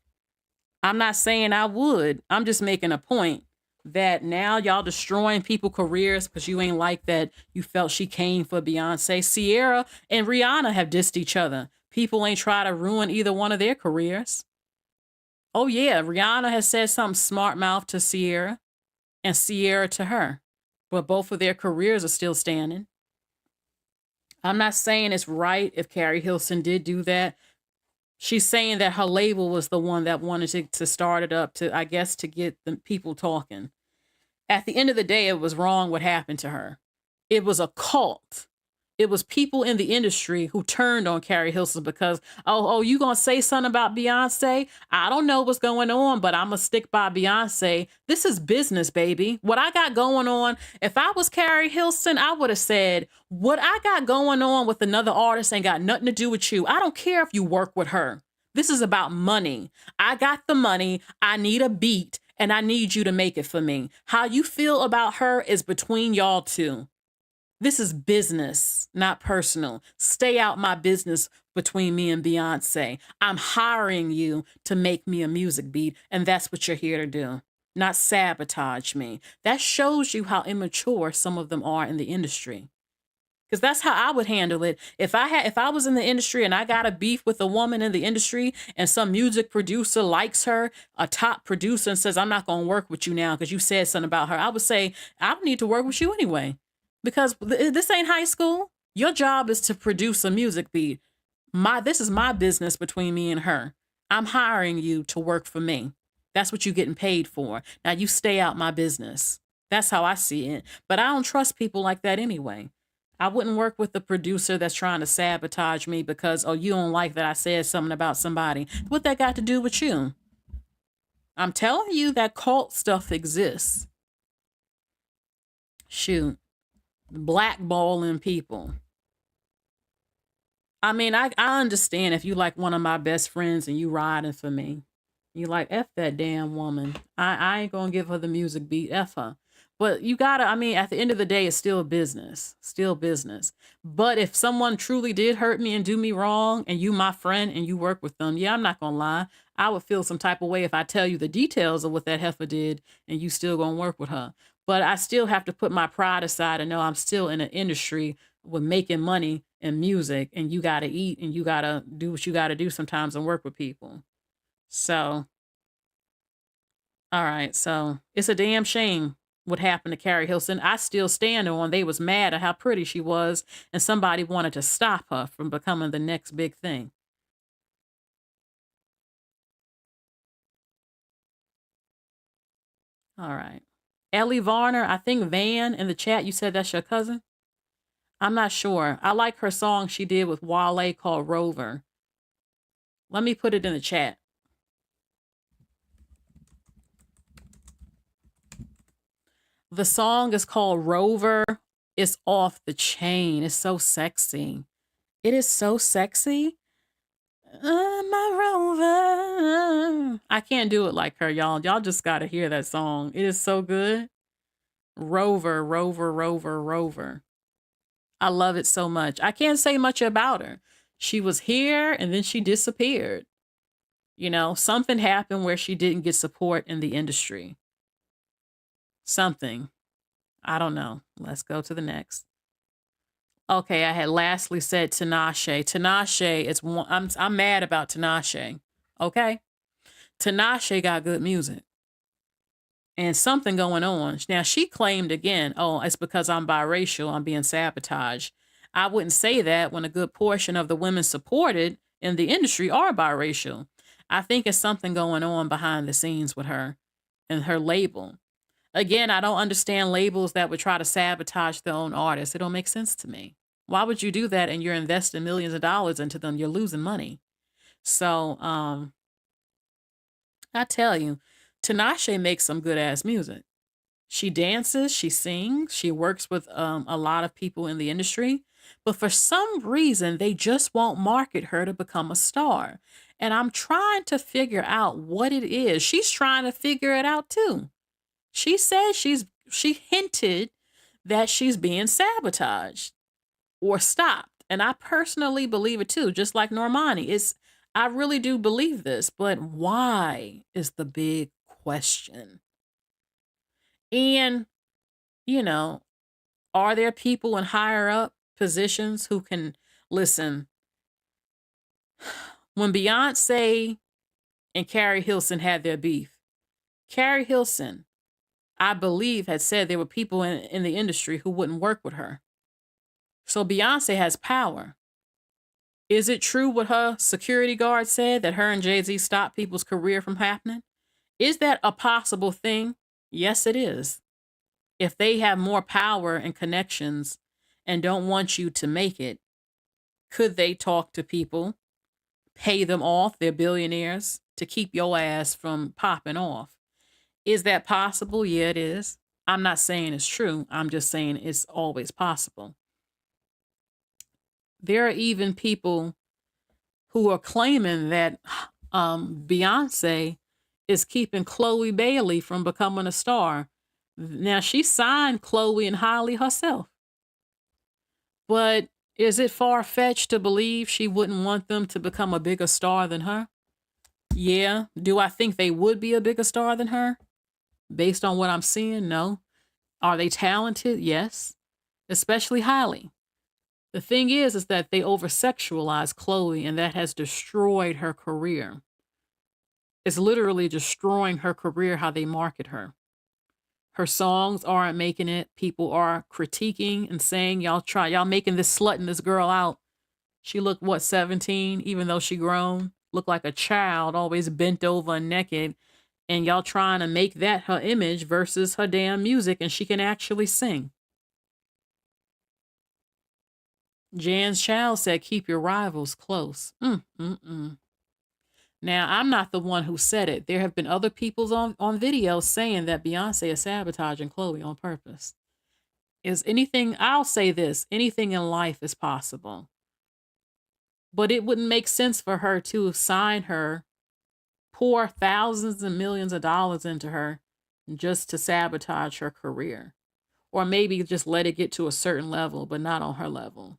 I'm not saying I would. I'm just making a point that now y'all destroying people careers because you ain't like that you felt she came for Beyonce. Sierra and Rihanna have dissed each other. People ain't try to ruin either one of their careers. Oh yeah, Rihanna has said something smart mouth to Sierra and Sierra to her. But both of their careers are still standing. I'm not saying it's right if Carrie Hilson did do that. She's saying that her label was the one that wanted to start it up to, I guess, to get the people talking. At the end of the day, it was wrong what happened to her. It was a cult. It was people in the industry who turned on Carrie Hilson because, you gonna say something about Beyonce? I don't know what's going on, but I'm gonna stick by Beyonce. This is business, baby. What I got going on, if I was Carrie Hilson, I would have said, what I got going on with another artist ain't got nothing to do with you. I don't care if you work with her. This is about money. I got the money. I need a beat, and I need you to make it for me. How you feel about her is between y'all two. This is business, not personal. Stay out my business between me and Beyonce. I'm hiring you to make me a music beat, and that's what you're here to do, not sabotage me. That shows you how immature some of them are in the industry. Because that's how I would handle it. If I was in the industry and I got a beef with a woman in the industry and some music producer likes her, a top producer, and says, I'm not going to work with you now because you said something about her, I would say, I don't need to work with you anyway. Because this ain't high school. Your job is to produce a music beat. This is my business between me and her. I'm hiring you to work for me. That's what you're getting paid for. Now you stay out my business. That's how I see it. But I don't trust people like that anyway. I wouldn't work with the producer that's trying to sabotage me because, you don't like that I said something about somebody. What that got to do with you? I'm telling you that cult stuff exists. Shoot. Blackballing people. I mean, I understand if you like one of my best friends and you riding for me. You like, F that damn woman. I ain't gonna give her the music beat, F her. But you gotta, at the end of the day, it's still business. Still business. But if someone truly did hurt me and do me wrong, and you my friend and you work with them, yeah, I'm not gonna lie. I would feel some type of way if I tell you the details of what that heifer did and you still gonna work with her. But I still have to put my pride aside and know I'm still in an industry with making money and music, and you gotta eat and you gotta do what you gotta do sometimes and work with people. So, all right. So it's a damn shame what happened to Carrie Hilson. I still stand on they was mad at how pretty she was, and somebody wanted to stop her from becoming the next big thing. All right. Ellie Varner, I think Van in the chat, you said that's your cousin? I'm not sure. I like her song she did with Wale called Rover. Let me put it in the chat. The song is called Rover. It's off the chain. It's so sexy. It is so sexy. My Rover. I can't do it like her, y'all. Y'all just got to hear that song. It is so good. Rover, Rover, Rover, Rover. I love it so much. I can't say much about her. She was here and then she disappeared. Something happened where she didn't get support in the industry. Something. I don't know. Let's go to the next. Okay, I had lastly said Tinashe. Tinashe is one. I'm mad about Tinashe. Okay, Tinashe got good music and something going on. Now she claimed again, it's because I'm biracial. I'm being sabotaged. I wouldn't say that when a good portion of the women supported in the industry are biracial. I think it's something going on behind the scenes with her and her label. Again, I don't understand labels that would try to sabotage their own artists. It don't make sense to me. Why would you do that and you're investing millions of dollars into them? You're losing money. So, I tell you, Tinashe makes some good ass music. She dances, she sings, she works with a lot of people in the industry, but for some reason, they just won't market her to become a star. And I'm trying to figure out what it is. She's trying to figure it out too. She says she hinted that she's being sabotaged or stopped. And I personally believe it too, just like Normani. I really do believe this, but why is the big question. And, you know, are there people in higher up positions who can listen? When Beyonce and Carrie Hilson had their beef, Carrie Hilson, I believe, had said there were people in the industry who wouldn't work with her. So Beyonce has power. Is it true what her security guard said, that her and Jay-Z stopped people's career from happening? Is that a possible thing? Yes, it is. If they have more power and connections and don't want you to make it, could they talk to people, pay them off, they're billionaires, to keep your ass from popping off? Is that possible? Yeah, it is. I'm not saying it's true. I'm just saying it's always possible. There are even people who are claiming that Beyonce is keeping Chloe Bailey from becoming a star. Now, she signed Chloe and Hailey herself. But is it far-fetched to believe she wouldn't want them to become a bigger star than her? Yeah. Do I think they would be a bigger star than her? Based on what I'm seeing, no. Are they talented? Yes. Especially Hailey. The thing is that they over-sexualize Chloe, and that has destroyed her career. It's literally destroying her career how they market her. Her songs aren't making it. People are critiquing and saying, y'all making this slut and this girl out. She looked, 17, even though she grown? Looked like a child, always bent over and naked. And y'all trying to make that her image versus her damn music, and she can actually sing. Jan's Child said, keep your rivals close. Now, I'm not the one who said it. There have been other people on video saying that Beyonce is sabotaging Chloe on purpose. I'll say this, anything in life is possible. But it wouldn't make sense for her to sign her, pour thousands and millions of dollars into her just to sabotage her career. Or maybe just let it get to a certain level, but not on her level.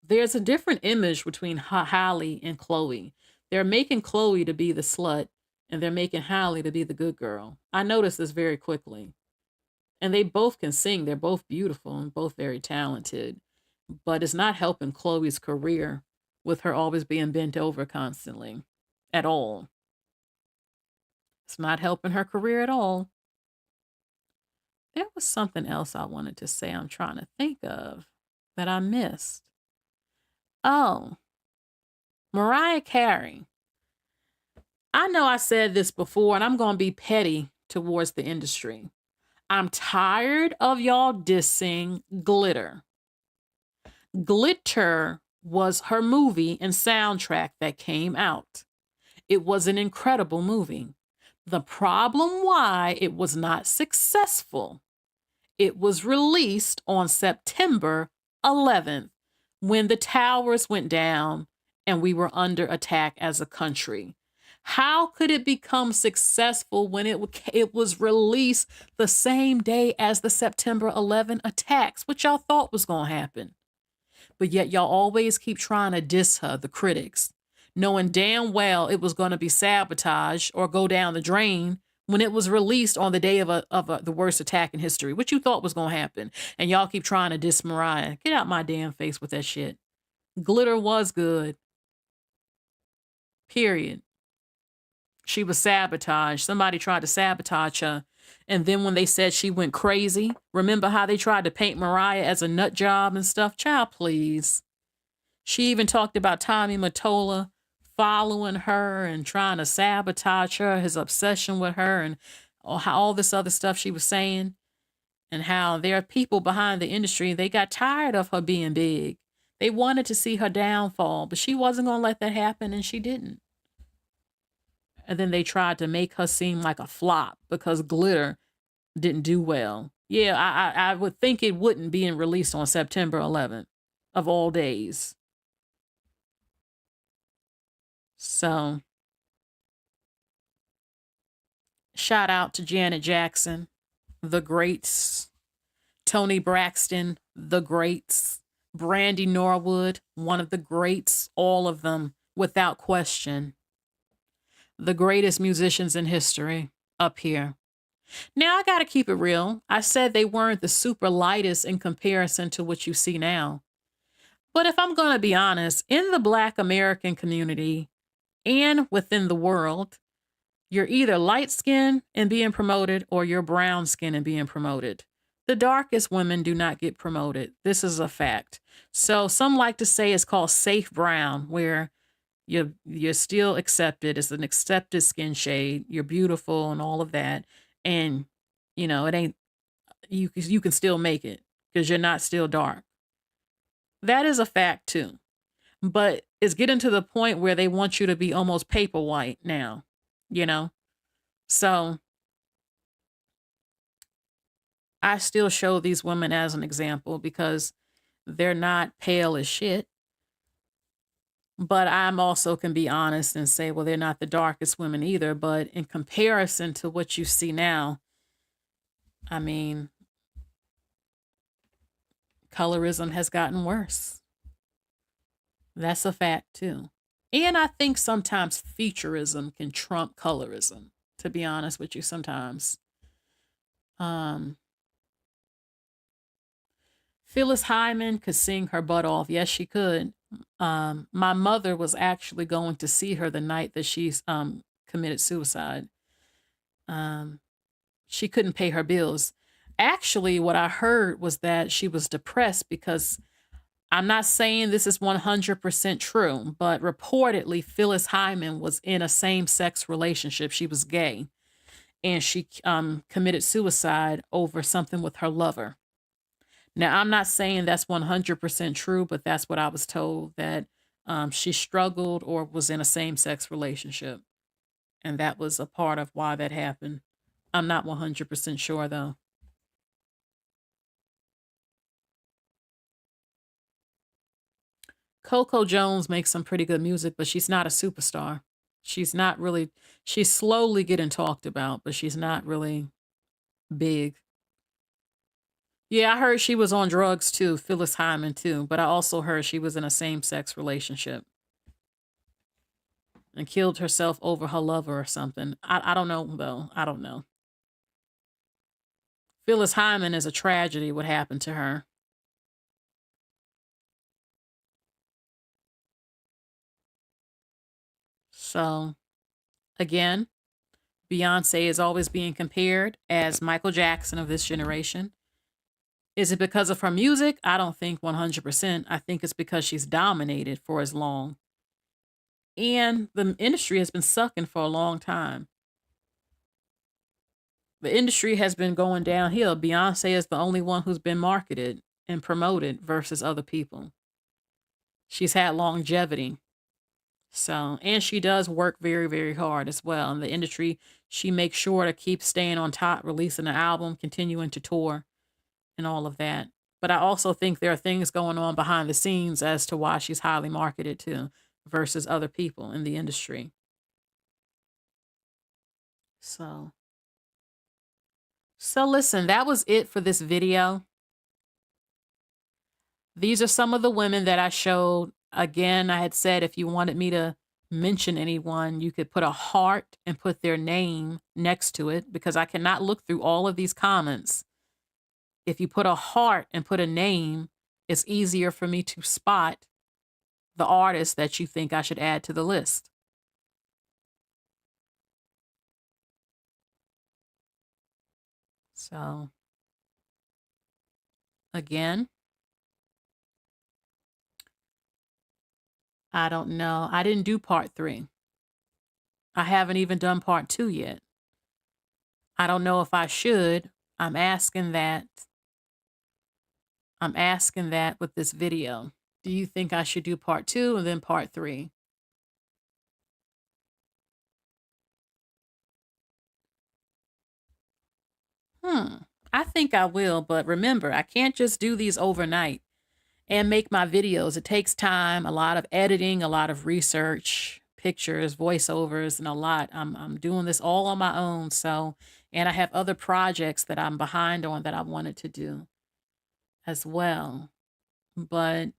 There's a different image between Hailey and Chloe. They're making Chloe to be the slut, and they're making Hailey to be the good girl. I noticed this very quickly. And they both can sing. They're both beautiful and both very talented. But it's not helping Chloe's career with her always being bent over constantly at all. It's not helping her career at all. There was something else I wanted to say I'm trying to think of that I missed. Oh, Mariah Carey. I know I said this before, and I'm going to be petty towards the industry. I'm tired of y'all dissing Glitter. Glitter was her movie and soundtrack that came out. It was an incredible movie. The problem why it was not successful, it was released on September 11th when the towers went down and we were under attack as a country. How could it become successful when it was released the same day as the September 11 attacks? What y'all thought was going to happen? But yet y'all always keep trying to diss her, the critics, knowing damn well it was going to be sabotaged or go down the drain when it was released on the day of the worst attack in history. What you thought was going to happen? And y'all keep trying to diss Mariah. Get out my damn face with that shit. Glitter was good. Period. She was sabotaged. Somebody tried to sabotage her. And then when they said she went crazy, remember how they tried to paint Mariah as a nut job and stuff? Child, please. She even talked about Tommy Mottola following her and trying to sabotage her, his obsession with her, and all this other stuff she was saying. And how there are people behind the industry, they got tired of her being big. They wanted to see her downfall, but she wasn't going to let that happen, and she didn't. And then they tried to make her seem like a flop because Glitter didn't do well. Yeah, I would think it wouldn't being released on September 11th of all days. So, shout out to Janet Jackson, the greats, Tony Braxton, the greats, Brandy Norwood, one of the greats, all of them without question. The greatest musicians in history up here. Now, I got to keep it real. I said they weren't the super lightest in comparison to what you see now. But if I'm going to be honest, in the Black American community and within the world, you're either light skinned and being promoted or you're brown skinned and being promoted. The darkest women do not get promoted. This is a fact. So some like to say it's called safe brown, where you're still accepted. It's an accepted skin shade. You're beautiful and all of that. And, it ain't, you can still make it because you're not still dark. That is a fact too. But it's getting to the point where they want you to be almost paper white now, So I still show these women as an example because they're not pale as shit. But I'm also can be honest and say, well, they're not the darkest women either. But in comparison to what you see now, I mean, colorism has gotten worse. That's a fact too. And I think sometimes featureism can trump colorism, to be honest with you, sometimes. Phyllis Hyman could sing her butt off. Yes, she could. My mother was actually going to see her the night that she's committed suicide. She couldn't pay her bills. Actually, what I heard was that she was depressed because I'm not saying this is 100% true, but reportedly Phyllis Hyman was in a same-sex relationship. She was gay, and she committed suicide over something with her lover. Now, I'm not saying that's 100% true, but that's what I was told, that she struggled or was in a same-sex relationship. And that was a part of why that happened. I'm not 100% sure, though. Coco Jones makes some pretty good music, but she's not a superstar. She's not really, she's slowly getting talked about, but she's not really big. Yeah, I heard she was on drugs too, Phyllis Hyman too, but I also heard she was in a same-sex relationship and killed herself over her lover or something. I don't know, though. I don't know. Phyllis Hyman is a tragedy, what happened to her. So, again, Beyonce is always being compared as Michael Jackson of this generation. Is it because of her music? I don't think 100%. I think it's because she's dominated for as long. And the industry has been sucking for a long time. The industry has been going downhill. Beyonce is the only one who's been marketed and promoted versus other people. She's had longevity. So, and she does work very, very hard as well. In the industry, she makes sure to keep staying on top, releasing an album, continuing to tour, and all of that. But I also think there are things going on behind the scenes as to why she's highly marketed too, versus other people in the industry. So listen, that was it for this video. These are some of the women that I showed. Again, I had said if you wanted me to mention anyone, you could put a heart and put their name next to it, because I cannot look through all of these comments. If you put a heart and put a name, it's easier for me to spot the artist that you think I should add to the list. So, again, I don't know. I didn't do part 3. I haven't even done part 2 yet. I don't know if I should. I'm asking that with this video. Do you think I should do part 2 and then part 3? I think I will, but remember, I can't just do these overnight and make my videos. It takes time, a lot of editing, a lot of research, pictures, voiceovers, and a lot. I'm doing this all on my own. So, and I have other projects that I'm behind on that I wanted to do as well. But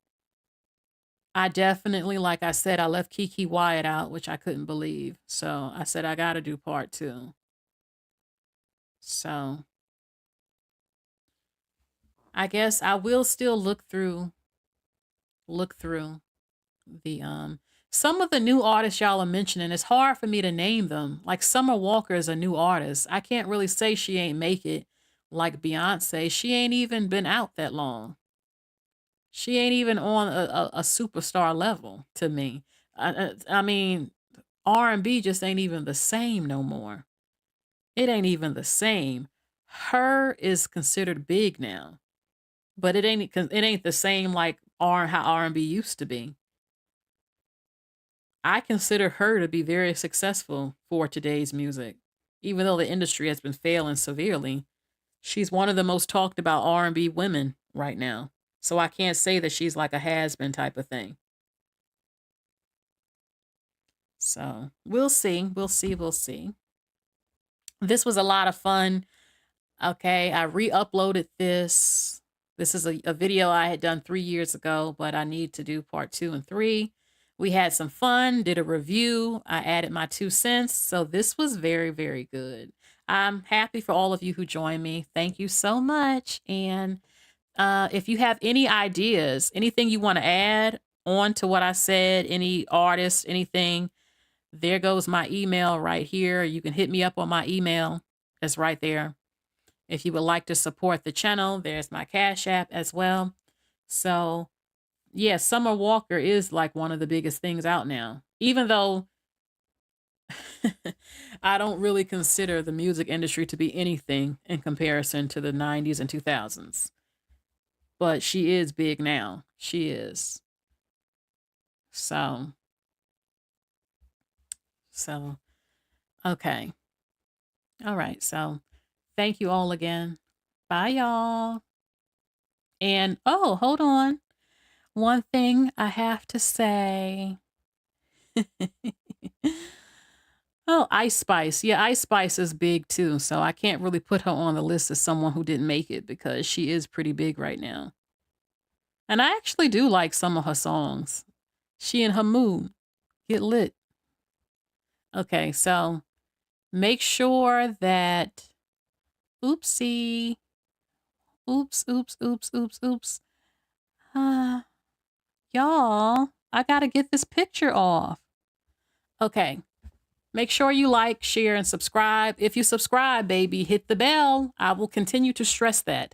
I definitely, like I said, I left Kiki Wyatt out, which I couldn't believe. So I said, I got to do part 2. So I guess I will still look through the some of the new artists y'all are mentioning. It's hard for me to name them. Like Summer Walker is a new artist. I can't really say she ain't make it like Beyonce. She ain't even been out that long. She ain't even on a superstar level to me. I mean, R&B just ain't even the same no more. It ain't even the same. Her is considered big now, but it ain't the same like how R&B used to be. I consider her to be very successful for today's music. Even though the industry has been failing severely, she's one of the most talked about R&B women right now. So I can't say that she's like a has-been type of thing. So we'll see. We'll see. We'll see. This was a lot of fun. Okay, I re-uploaded this. This is a video I had done 3 years ago, but I need to do part 2 and 3. We had some fun, did a review. I added my 2 cents. So this was very, very good. I'm happy for all of you who joined me. Thank you so much. And if you have any ideas, anything you want to add on to what I said, any artists, anything, there goes my email right here. You can hit me up on my email. It's right there. If you would like to support the channel, there's my Cash App as well. So, yeah, Summer Walker is like one of the biggest things out now. Even though I don't really consider the music industry to be anything in comparison to the 90s and 2000s. But she is big now. She is. So, okay. All right. So, thank you all again. Bye, y'all. And, oh, hold on. One thing I have to say. Oh, Ice Spice. Yeah, Ice Spice is big too. So I can't really put her on the list as someone who didn't make it because she is pretty big right now. And I actually do like some of her songs. She and her mood get lit. Okay, so make sure that, oopsie, oops. Y'all, I gotta get this picture off. Okay, make sure you like, share, and subscribe. If you subscribe, baby, hit the bell. I will continue to stress that.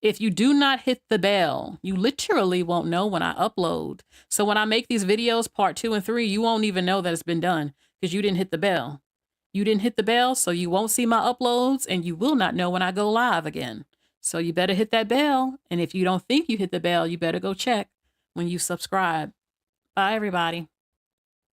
If you do not hit the bell, you literally won't know when I upload. So when I make these videos, part 2 and 3, you won't even know that it's been done because you didn't hit the bell. You didn't hit the bell, so you won't see my uploads, and you will not know when I go live again. So you better hit that bell. And if you don't think you hit the bell, you better go check when you subscribe. Bye, everybody.